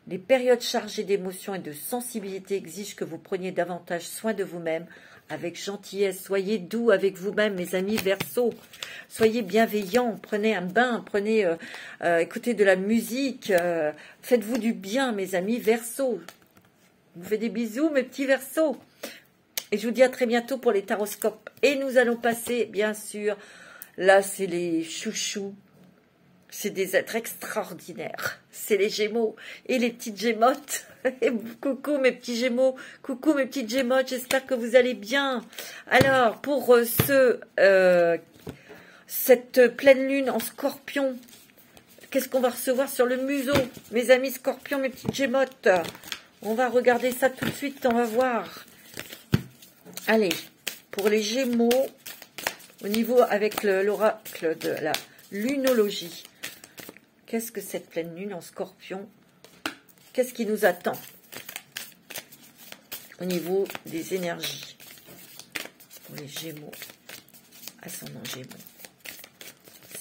Les périodes chargées d'émotions et de sensibilité exigent que vous preniez davantage soin de vous-même avec gentillesse. Soyez doux avec vous-même, mes amis Verseau. Soyez bienveillants, prenez un bain, écoutez de la musique, faites-vous du bien, mes amis Verseau. Je vous fais des bisous, mes petits Verseaux. Et je vous dis à très bientôt pour les taroscopes. Et nous allons passer, bien sûr, là c'est les chouchous. C'est des êtres extraordinaires. C'est les Gémeaux et les petites Gémottes. Coucou mes petits Gémeaux, coucou mes petites Gémottes, j'espère que vous allez bien. Alors, pour cette pleine lune en Scorpion, qu'est-ce qu'on va recevoir sur le museau? Mes amis Scorpions, mes petites Gémottes. On va regarder ça tout de suite, on va voir. Allez, pour les Gémeaux, au niveau avec l'oracle de la lunologie. Qu'est-ce que cette pleine lune en Scorpion? Qu'est-ce qui nous attend au niveau des énergies pour les Gémeaux, ascendant Gémeaux,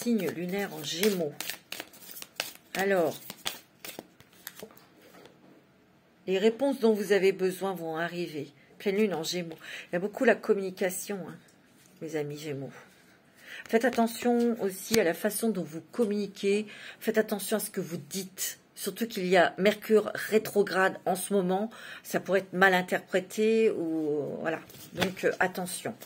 signe lunaire en Gémeaux. Alors, les réponses dont vous avez besoin vont arriver. Pleine lune en Gémeaux. Il y a beaucoup la communication, hein, mes amis Gémeaux. Faites attention aussi à la façon dont vous communiquez. Faites attention à ce que vous dites. Surtout qu'il y a Mercure rétrograde en ce moment. Ça pourrait être mal interprété. Voilà. Donc, attention.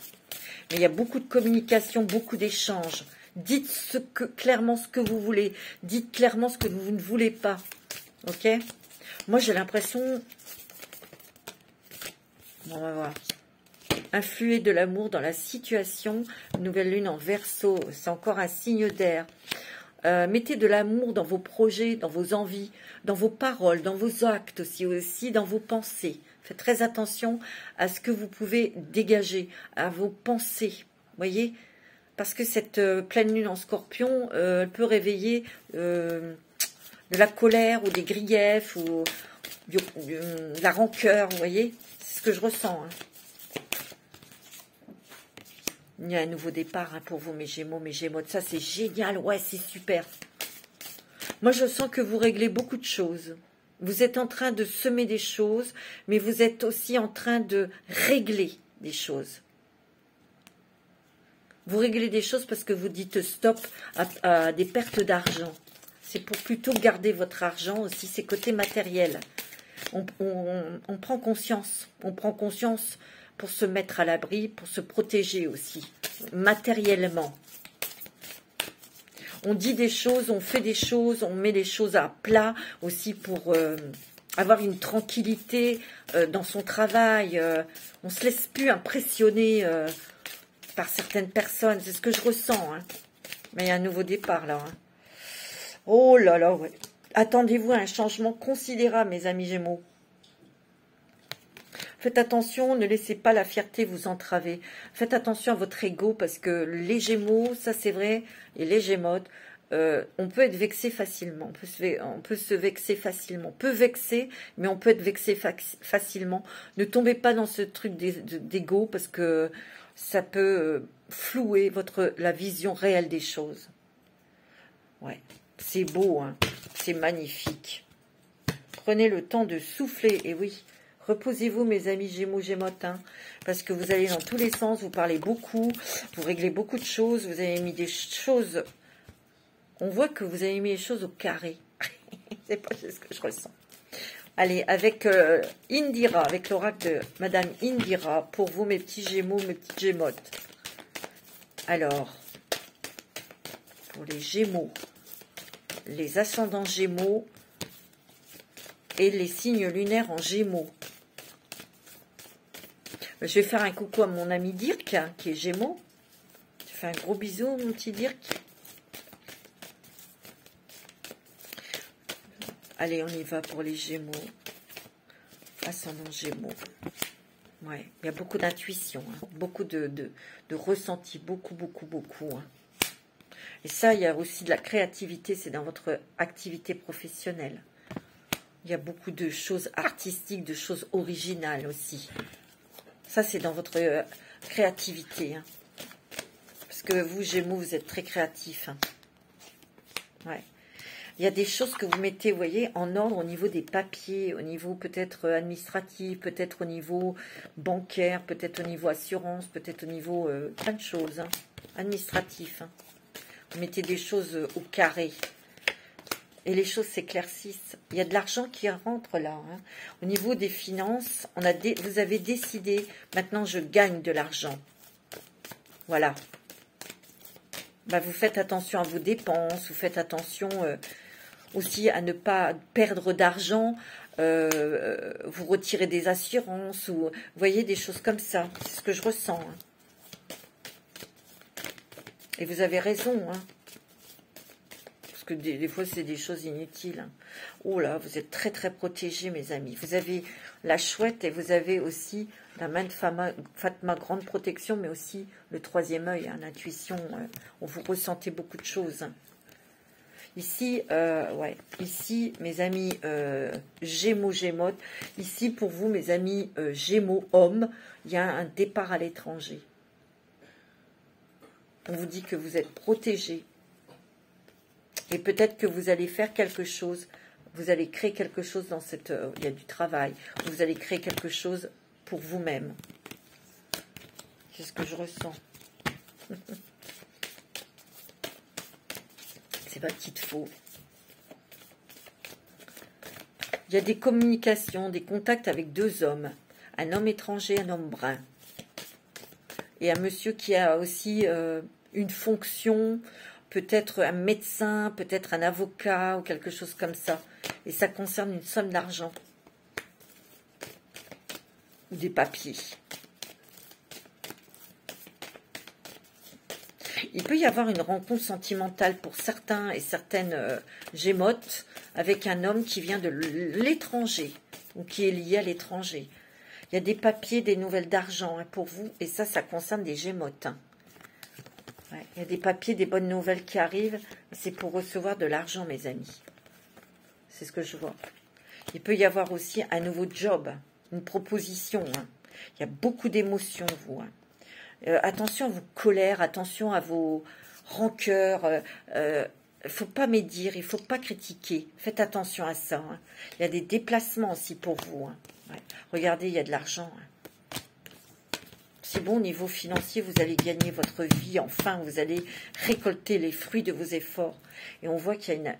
Mais il y a beaucoup de communication, beaucoup d'échanges. Dites clairement ce que vous voulez. Dites clairement ce que vous ne voulez pas. Ok? Moi, j'ai l'impression... Bon, on va voir. Influer de l'amour dans la situation. Nouvelle lune en Verseau, c'est encore un signe d'air. Mettez de l'amour dans vos projets, dans vos envies, dans vos paroles, dans vos actes aussi dans vos pensées. Faites très attention à ce que vous pouvez dégager, à vos pensées. Voyez, parce que cette pleine lune en Scorpion, elle peut réveiller de la colère ou des griefs ou de la rancœur. Vous voyez, c'est ce que je ressens. Hein. Il y a un nouveau départ pour vous, mes Gémeaux, mes Gémeaux. Ça, c'est génial. Ouais, c'est super. Moi, je sens que vous réglez beaucoup de choses. Vous êtes en train de semer des choses, mais vous êtes aussi en train de régler des choses. Vous réglez des choses parce que vous dites stop à des pertes d'argent. C'est pour plutôt garder votre argent aussi, c'est côté matériel. On prend conscience. On prend conscience pour se mettre à l'abri, pour se protéger aussi, matériellement. On dit des choses, on fait des choses, on met les choses à plat aussi pour avoir une tranquillité dans son travail. On ne se laisse plus impressionner par certaines personnes. C'est ce que je ressens. Hein. Mais il y a un nouveau départ là. Hein. Oh là là, ouais. Attendez-vous à un changement considérable, mes amis Gémeaux. Faites attention, ne laissez pas la fierté vous entraver. Faites attention à votre ego parce que les Gémeaux, ça c'est vrai, et les Gémeaux, on peut être vexé facilement. On peut se vexer facilement. On peut vexer, mais on peut être vexé facilement. Ne tombez pas dans ce truc d'ego parce que ça peut flouer la vision réelle des choses. Ouais, c'est beau, hein, c'est magnifique. Prenez le temps de souffler, et oui. Reposez-vous, mes amis Gémeaux, Gémotes, hein, parce que vous allez dans tous les sens, vous parlez beaucoup, vous réglez beaucoup de choses, vous avez mis des choses... On voit que vous avez mis les choses au carré. C'est pas ce que je ressens. Allez, avec Indira, avec l'oracle de Madame Indira, pour vous, mes petits Gémeaux, mes petites Gémotes. Alors, pour les Gémeaux, les ascendants Gémeaux et les signes lunaires en Gémeaux. Je vais faire un coucou à mon ami Dirk, hein, qui est Gémeaux. Je fais un gros bisou, mon petit Dirk. Allez, on y va pour les Gémeaux. Ascendant Gémeaux. Ouais, il y a beaucoup d'intuition, hein, beaucoup de ressenti, beaucoup. Hein. Et ça, il y a aussi de la créativité, c'est dans votre activité professionnelle. Il y a beaucoup de choses artistiques, de choses originales aussi. Ça, c'est dans votre créativité. Hein. Parce que vous, Gémeaux, vous êtes très créatifs. Hein. Ouais. Il y a des choses que vous mettez, vous voyez, en ordre au niveau des papiers, au niveau peut-être administratif, peut-être au niveau bancaire, peut-être au niveau assurance, peut-être au niveau plein de choses, hein, administratif. Hein. Vous mettez des choses au carré. Et les choses s'éclaircissent. Il y a de l'argent qui rentre là. Hein. Au niveau des finances, vous avez décidé, maintenant je gagne de l'argent. Voilà. Bah, vous faites attention à vos dépenses, vous faites attention aussi à ne pas perdre d'argent, vous retirez des assurances, ou vous voyez des choses comme ça. C'est ce que je ressens. Hein. Et vous avez raison, hein. Parce que des fois, c'est des choses inutiles. Hein. Oh là, vous êtes très protégés, mes amis. Vous avez la chouette et vous avez aussi la main de Fatma, grande protection, mais aussi le troisième œil, hein, l'intuition. On vous ressentez beaucoup de choses. Hein. Ici, ouais, ici, mes amis Gémeaux, Gémotes, ici, pour vous, mes amis Gémeaux, hommes, il y a un départ à l'étranger. On vous dit que vous êtes protégés. Et peut-être que vous allez faire quelque chose, vous allez créer quelque chose dans cette... il y a du travail, vous allez créer quelque chose pour vous-même. C'est ce que je ressens. C'est ma petite fauve. Il y a des communications, des contacts avec deux hommes. Un homme étranger, un homme brun. Et un monsieur qui a aussi une fonction... peut-être un médecin, peut-être un avocat ou quelque chose comme ça. Et ça concerne une somme d'argent. Ou des papiers. Il peut y avoir une rencontre sentimentale pour certains et certaines gémotes avec un homme qui vient de l'étranger ou qui est lié à l'étranger. Il y a des papiers, des nouvelles d'argent hein, pour vous, et ça concerne des gémotes. Hein. Ouais, il y a des papiers, des bonnes nouvelles qui arrivent, c'est pour recevoir de l'argent, mes amis. C'est ce que je vois. Il peut y avoir aussi un nouveau job, une proposition. Hein. Il y a beaucoup d'émotions, vous. Hein. Attention à vos colères, attention à vos rancœurs. Il ne faut pas médire, il ne faut pas critiquer. Faites attention à ça. Hein. Il y a des déplacements aussi pour vous. Hein. Ouais. Regardez, il y a de l'argent. Hein. C'est bon, au niveau financier, vous allez gagner votre vie. Enfin, vous allez récolter les fruits de vos efforts. Et on voit qu'il y a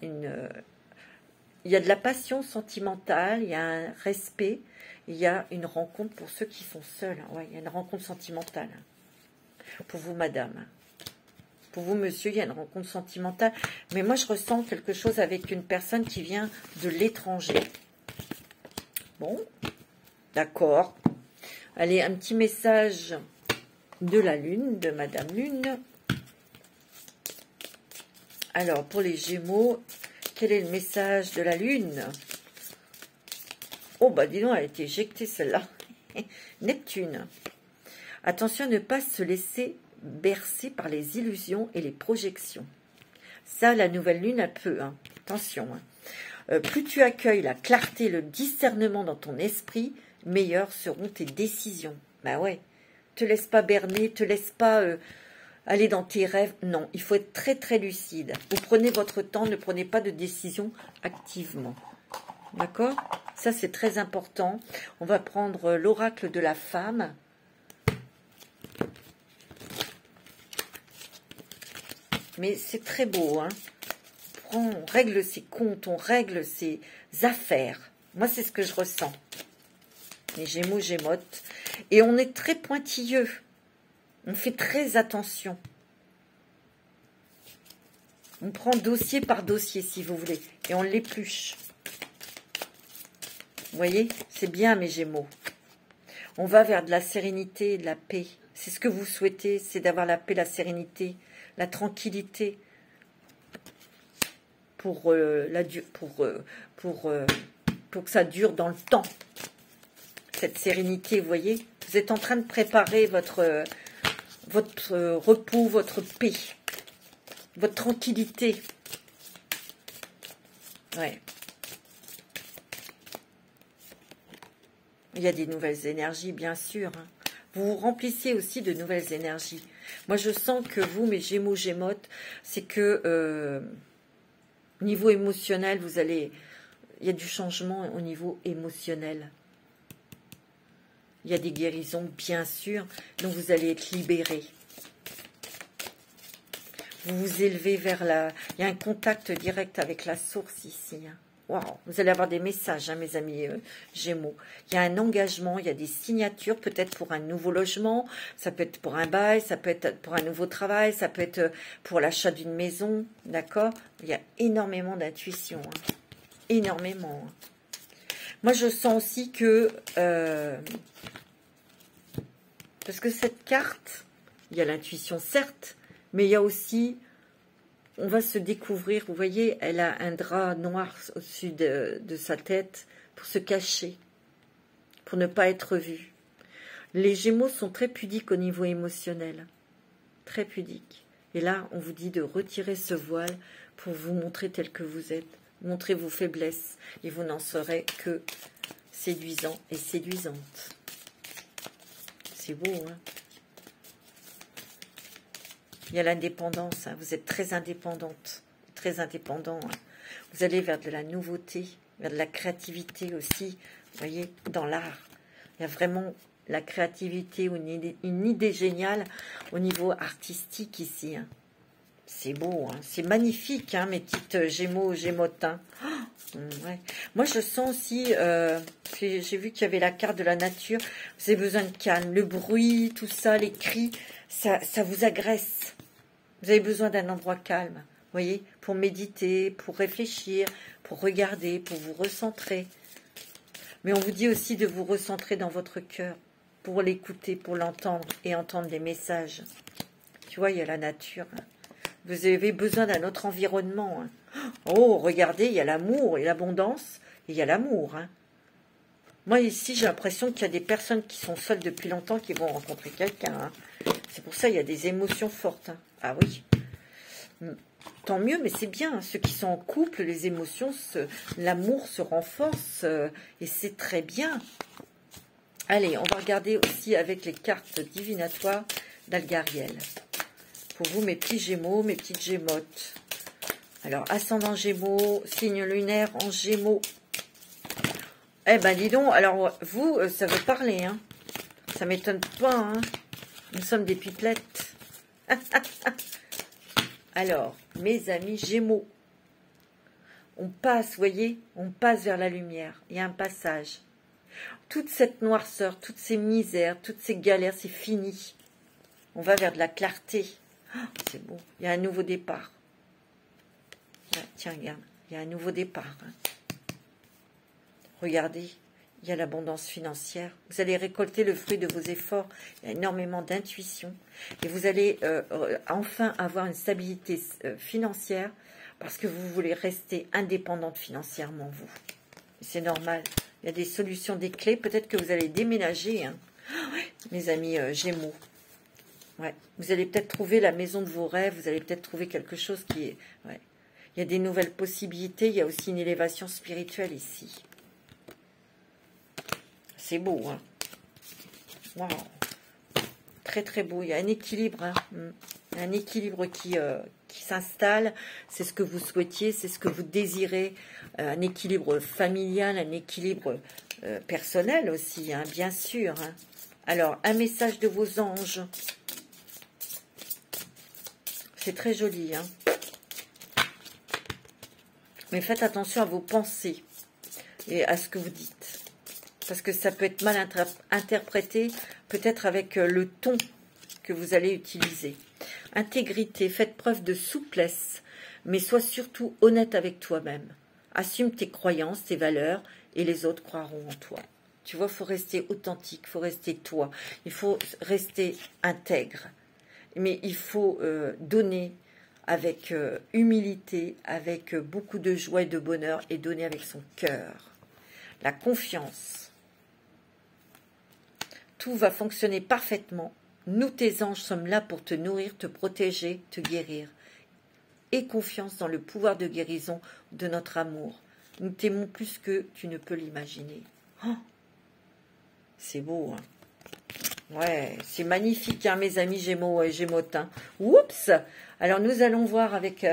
il y a de la passion sentimentale, il y a un respect, il y a une rencontre pour ceux qui sont seuls. Hein. Ouais, il y a une rencontre sentimentale. Pour vous, madame. Pour vous, monsieur, il y a une rencontre sentimentale. Mais moi, je ressens quelque chose avec une personne qui vient de l'étranger. Bon, d'accord. Allez, un petit message de la Lune, de Madame Lune. Alors, pour les Gémeaux, quel est le message de la Lune? Oh, bah dis donc, elle a été éjectée celle-là. Neptune. Attention à ne pas se laisser bercer par les illusions et les projections. Ça, la nouvelle Lune, elle peut. Hein. Attention. Hein. Plus tu accueilles la clarté, le discernement dans ton esprit, meilleures seront tes décisions. Bah ouais. Te laisse pas berner, te laisse pas aller dans tes rêves. Non, il faut être très très lucide. Vous prenez votre temps, ne prenez pas de décision activement. D'accord? Ça, c'est très important. On va prendre l'oracle de la femme. Mais c'est très beau, hein. On règle ses comptes, on règle ses affaires. Moi, c'est ce que je ressens. Les Gémeaux, Gémotes. Et on est très pointilleux. On fait très attention. On prend dossier par dossier, si vous voulez. Et on l'épluche. Vous voyez? C'est bien, mes Gémeaux. On va vers de la sérénité et de la paix. C'est ce que vous souhaitez, c'est d'avoir la paix, la sérénité, la tranquillité pour que ça dure dans le temps. Cette sérénité, vous voyez, vous êtes en train de préparer votre repos, votre paix, votre tranquillité. Ouais. Il y a des nouvelles énergies, bien sûr. Hein. Vous vous remplissez aussi de nouvelles énergies. Moi, je sens que vous, mes Gémeaux, Gémotes, c'est que niveau émotionnel, il y a du changement au niveau émotionnel. Il y a des guérisons, bien sûr, donc vous allez être libérés. Vous vous élevez vers il y a un contact direct avec la source ici. Hein. Wow. Vous allez avoir des messages, hein, mes amis Gémeaux. Il y a un engagement, il y a des signatures, peut-être pour un nouveau logement, ça peut être pour un bail, ça peut être pour un nouveau travail, ça peut être pour l'achat d'une maison, d'accord? Il y a énormément d'intuition, hein. Énormément. Hein. Moi, je sens aussi que... parce que cette carte, il y a l'intuition, certes, mais il y a aussi... On va se découvrir, vous voyez, elle a un drap noir au-dessus de sa tête pour se cacher, pour ne pas être vue. Les Gémeaux sont très pudiques au niveau émotionnel, très pudiques. Et là, on vous dit de retirer ce voile pour vous montrer tel que vous êtes, montrer vos faiblesses, et vous n'en serez que séduisant et séduisante. C'est beau, hein? Il y a l'indépendance, hein. Vous êtes très indépendante, très indépendant. Hein. Vous allez vers de la nouveauté, vers de la créativité aussi, vous voyez, dans l'art. Il y a vraiment la créativité, une idée géniale au niveau artistique ici. Hein. C'est beau, hein. C'est magnifique, hein, mes petites Gémeaux, Gémotins. Oh, ouais. Moi, je sens aussi, j'ai vu qu'il y avait la carte de la nature, vous avez besoin de calme, le bruit, tout ça, les cris, ça vous agresse. Vous avez besoin d'un endroit calme, vous voyez, pour méditer, pour réfléchir, pour regarder, pour vous recentrer. Mais on vous dit aussi de vous recentrer dans votre cœur, pour l'écouter, pour l'entendre et entendre les messages. Tu vois, il y a la nature. Hein. Vous avez besoin d'un autre environnement. Hein. Oh, regardez, il y a l'amour et l'abondance. Et il y a l'amour. Hein. Moi, ici, j'ai l'impression qu'il y a des personnes qui sont seules depuis longtemps qui vont rencontrer quelqu'un. Hein. C'est pour ça qu'il y a des émotions fortes. Hein. Ah oui. Tant mieux, mais c'est bien. Hein. Ceux qui sont en couple, les émotions, l'amour se renforce. Et c'est très bien. Allez, on va regarder aussi avec les cartes divinatoires d'Algariel. Pour vous, mes petits Gémeaux, mes petites Gémotes. Alors, ascendant Gémeaux, signe lunaire en Gémeaux. Eh ben, dis donc, alors, vous, ça veut parler, hein. Ça m'étonne pas, hein. Nous sommes des pipelettes. Alors, mes amis Gémeaux. On passe, voyez, on passe vers la lumière. Il y a un passage. Toute cette noirceur, toutes ces misères, toutes ces galères, c'est fini. On va vers de la clarté. Oh, c'est beau. Il y a un nouveau départ. Ouais, tiens, regarde. Il y a un nouveau départ. Hein. Regardez. Il y a l'abondance financière. Vous allez récolter le fruit de vos efforts. Il y a énormément d'intuition. Et vous allez enfin avoir une stabilité financière parce que vous voulez rester indépendante financièrement, vous. C'est normal. Il y a des solutions, des clés. Peut-être que vous allez déménager, hein. Oh, ouais, mes amis Gémeaux. Ouais. Vous allez peut-être trouver la maison de vos rêves. Vous allez peut-être trouver quelque chose qui est... Ouais. Il y a des nouvelles possibilités. Il y a aussi une élévation spirituelle ici. C'est beau, hein. Wow. Très, très beau. Il y a un équilibre, hein. Un équilibre qui s'installe. C'est ce que vous souhaitiez, c'est ce que vous désirez. Un équilibre familial, un équilibre personnel aussi, hein, bien sûr. Hein. Alors, un message de vos anges. C'est très joli, hein. Mais faites attention à vos pensées et à ce que vous dites. Parce que ça peut être mal interprété, peut-être avec le ton que vous allez utiliser. Intégrité, faites preuve de souplesse, mais sois surtout honnête avec toi-même. Assume tes croyances, tes valeurs, et les autres croiront en toi. Tu vois, il faut rester authentique, il faut rester toi, il faut rester intègre. Mais il faut donner avec humilité, avec beaucoup de joie et de bonheur, et donner avec son cœur. La confiance. Tout va fonctionner parfaitement. Nous, tes anges, sommes là pour te nourrir, te protéger, te guérir. Aie confiance dans le pouvoir de guérison de notre amour. Nous t'aimons plus que tu ne peux l'imaginer. Oh, c'est beau, hein. Ouais, c'est magnifique, hein, mes amis Gémeaux et Gémotins. Oups. Alors, nous allons voir avec,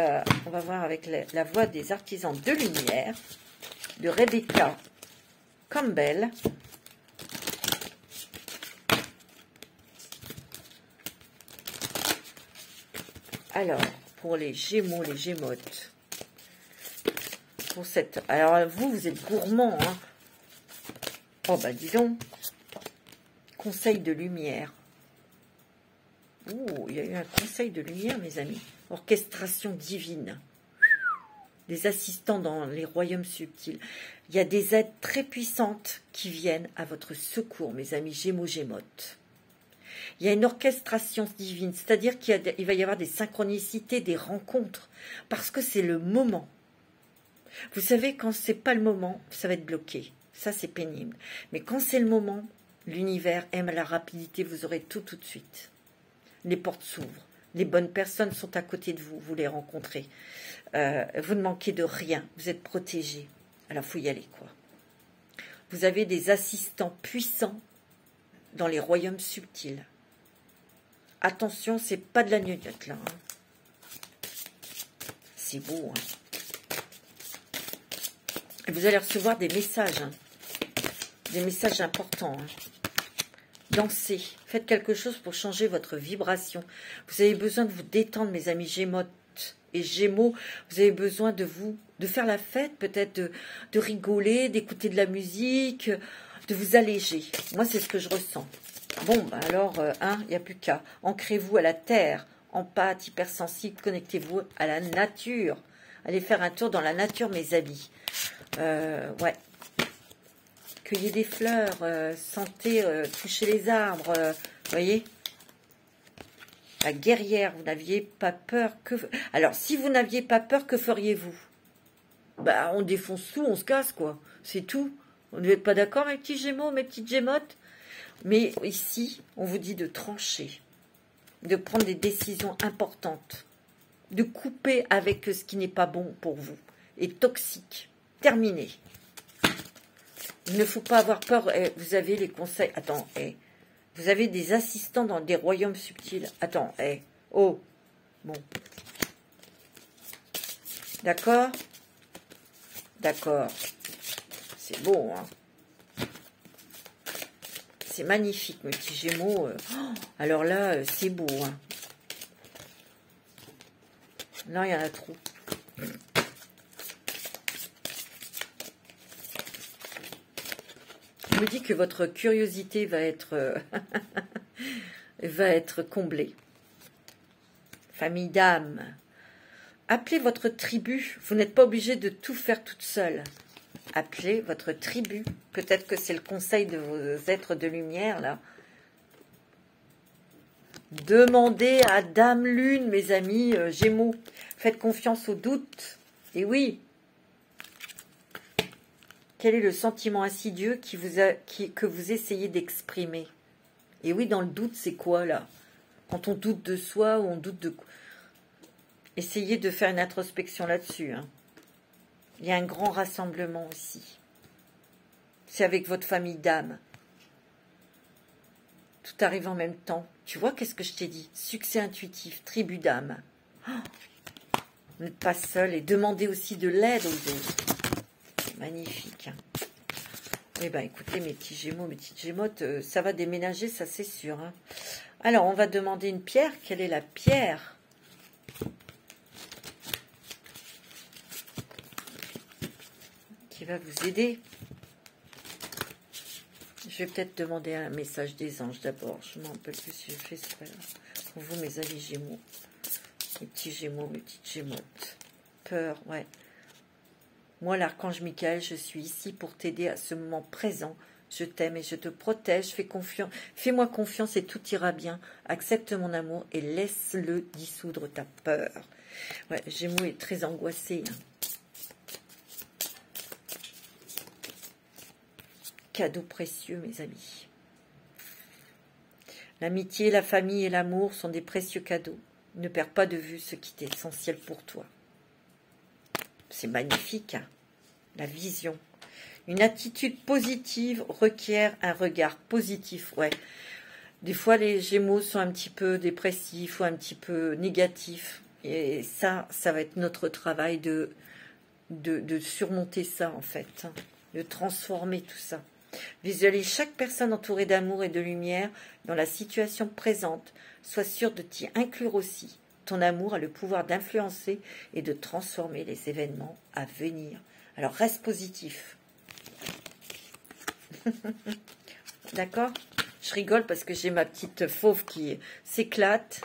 on va voir avec la voix des artisans de lumière, de Rebecca Campbell. Alors, pour les Gémeaux, les Gémotes, pour cette... Alors, vous êtes gourmands, hein. Oh, bah, dis donc. Conseil de lumière. Ouh, il y a eu un conseil de lumière, mes amis. Orchestration divine. Des assistants dans les royaumes subtils. Il y a des aides très puissantes qui viennent à votre secours, mes amis Gémeaux, Gémotes. Il y a une orchestration divine, c'est-à-dire qu'il va y avoir des synchronicités, des rencontres, parce que c'est le moment. Vous savez, quand c'est pas le moment, ça va être bloqué. Ça, c'est pénible. Mais quand c'est le moment, l'univers aime la rapidité, vous aurez tout de suite. Les portes s'ouvrent. Les bonnes personnes sont à côté de vous, vous les rencontrez. Vous ne manquez de rien, vous êtes protégés. Alors, il faut y aller, quoi. Vous avez des assistants puissants dans les royaumes subtils. Attention, c'est pas de la gnognotte, là. Hein. C'est beau, hein. Et vous allez recevoir des messages, hein. Des messages importants, hein. Dansez, faites quelque chose pour changer votre vibration. Vous avez besoin de vous détendre, mes amis Gémotes et Gémeaux. Vous avez besoin de faire la fête, peut-être de rigoler, d'écouter de la musique, de vous alléger. Moi, c'est ce que je ressens. Bon, bah alors, il n'y a plus qu'à. Ancrez-vous à la terre, empathe, hypersensible, connectez-vous à la nature. Allez faire un tour dans la nature, mes amis. Ouais. Cueillez des fleurs, sentez, touchez les arbres, voyez. La guerrière, vous n'aviez pas peur. Alors, si vous n'aviez pas peur, que feriez-vous? Bah, on défonce tout, on se casse, quoi. C'est tout. Vous n'êtes pas d'accord, mes petits Gémeaux, mes petites Gémottes? Mais ici, on vous dit de trancher, de prendre des décisions importantes, de couper avec ce qui n'est pas bon pour vous et toxique. Terminé. Il ne faut pas avoir peur. Vous avez les conseils. Attends, vous avez des assistants dans des royaumes subtils. Attends, oh, bon. D'accord? D'accord. C'est beau, hein? C'est magnifique, mes petits Gémeaux. Alors là, c'est beau, hein? Non, il y en a trop. Je me dis que votre curiosité va être, va être comblée. Famille d'âme. Appelez votre tribu. Vous n'êtes pas obligé de tout faire toute seule. Appelez votre tribu. Peut-être que c'est le conseil de vos êtres de lumière, là. Demandez à Dame Lune, mes amis Gémeaux. Faites confiance au doute. Et oui. Quel est le sentiment insidieux que vous essayez d'exprimer? Et oui, dans le doute, c'est quoi, là? Quand on doute de soi ou on doute de... Essayez de faire une introspection là-dessus, hein. Il y a un grand rassemblement aussi. C'est avec votre famille d'âme. Tout arrive en même temps. Tu vois, qu'est-ce que je t'ai dit? Succès intuitif, tribu d'âme. Oh, vous n'êtes pas seul et demandez aussi de l'aide aux autres. C'est magnifique. Hein. Eh bien, écoutez, mes petits Gémeaux, mes petites Gémottes, ça va déménager, ça c'est sûr. Hein. Alors, on va demander une pierre. Quelle est la pierre qui va vous aider? Je vais peut-être demander un message des anges d'abord. Je ne m'en rappelle plus si je fais ça. Pour vous, mes amis Gémeaux. Mes petits Gémeaux, mes petites Gémottes. Peur, ouais. Moi, l'archange Michael, je suis ici pour t'aider à ce moment présent. Je t'aime et je te protège. Fais-moi confiance et tout ira bien. Accepte mon amour et laisse-le dissoudre ta peur. Ouais, Gémeaux est très angoissé. Hein. Cadeau précieux, mes amis. L'amitié, la famille et l'amour sont des précieux cadeaux. Ne perds pas de vue ce qui est essentiel pour toi. C'est magnifique, hein, la vision. Une attitude positive requiert un regard positif, ouais. Des fois, les Gémeaux sont un petit peu dépressifs ou un petit peu négatifs. Et ça va être notre travail de surmonter ça, en fait. Hein, de transformer tout ça. Visualise chaque personne entourée d'amour et de lumière dans la situation présente. Sois sûr de t'y inclure aussi. Ton amour a le pouvoir d'influencer et de transformer les événements à venir. Alors, reste positif. D'accord? Je rigole parce que j'ai ma petite fauve qui s'éclate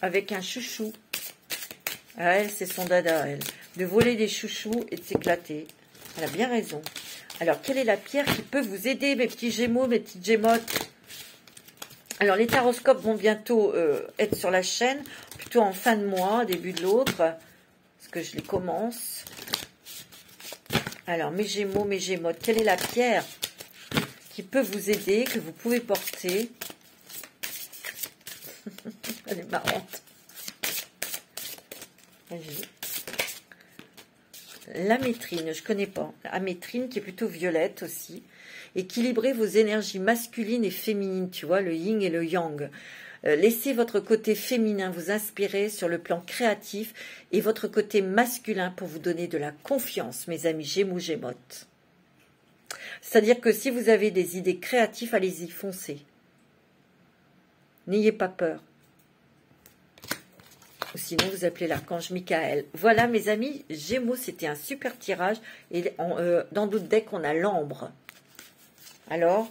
avec un chouchou. Ah, elle, c'est son dada, elle. De voler des chouchous et de s'éclater. Elle a bien raison. Alors, quelle est la pierre qui peut vous aider, mes petits Gémeaux, mes petites Gémottes? Alors, les taroscopes vont bientôt être sur la chaîne, plutôt en fin de mois, début de l'autre, parce que je les commence. Alors, mes Gémeaux, mes Gémottes, quelle est la pierre qui peut vous aider, que vous pouvez porter? Elle est marrante. L'amétrine, je ne connais pas. L'amétrine qui est plutôt violette aussi. Équilibrez vos énergies masculines et féminines, tu vois, le yin et le yang. Laissez votre côté féminin vous inspirer sur le plan créatif et votre côté masculin pour vous donner de la confiance, mes amis Gémeaux, Gémottes. C'est-à-dire que si vous avez des idées créatives, allez-y, foncez. N'ayez pas peur. Ou sinon, vous appelez l'archange Michael. Voilà, mes amis Gémeaux, c'était un super tirage. Et dans d'autres decks, on a l'ambre. Alors,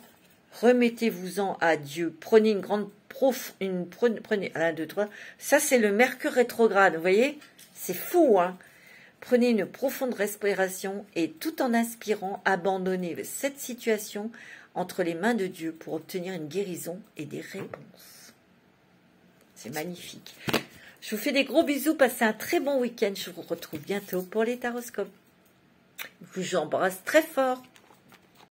remettez-vous-en à Dieu. Prenez une grande prenez 1, 2, 3. Ça, c'est le Mercure rétrograde. Vous voyez? C'est fou, hein? Prenez une profonde respiration et tout en inspirant, abandonnez cette situation entre les mains de Dieu pour obtenir une guérison et des réponses. C'est magnifique. Je vous fais des gros bisous. Passez un très bon week-end. Je vous retrouve bientôt pour les taroscopes. Je vous embrasse très fort.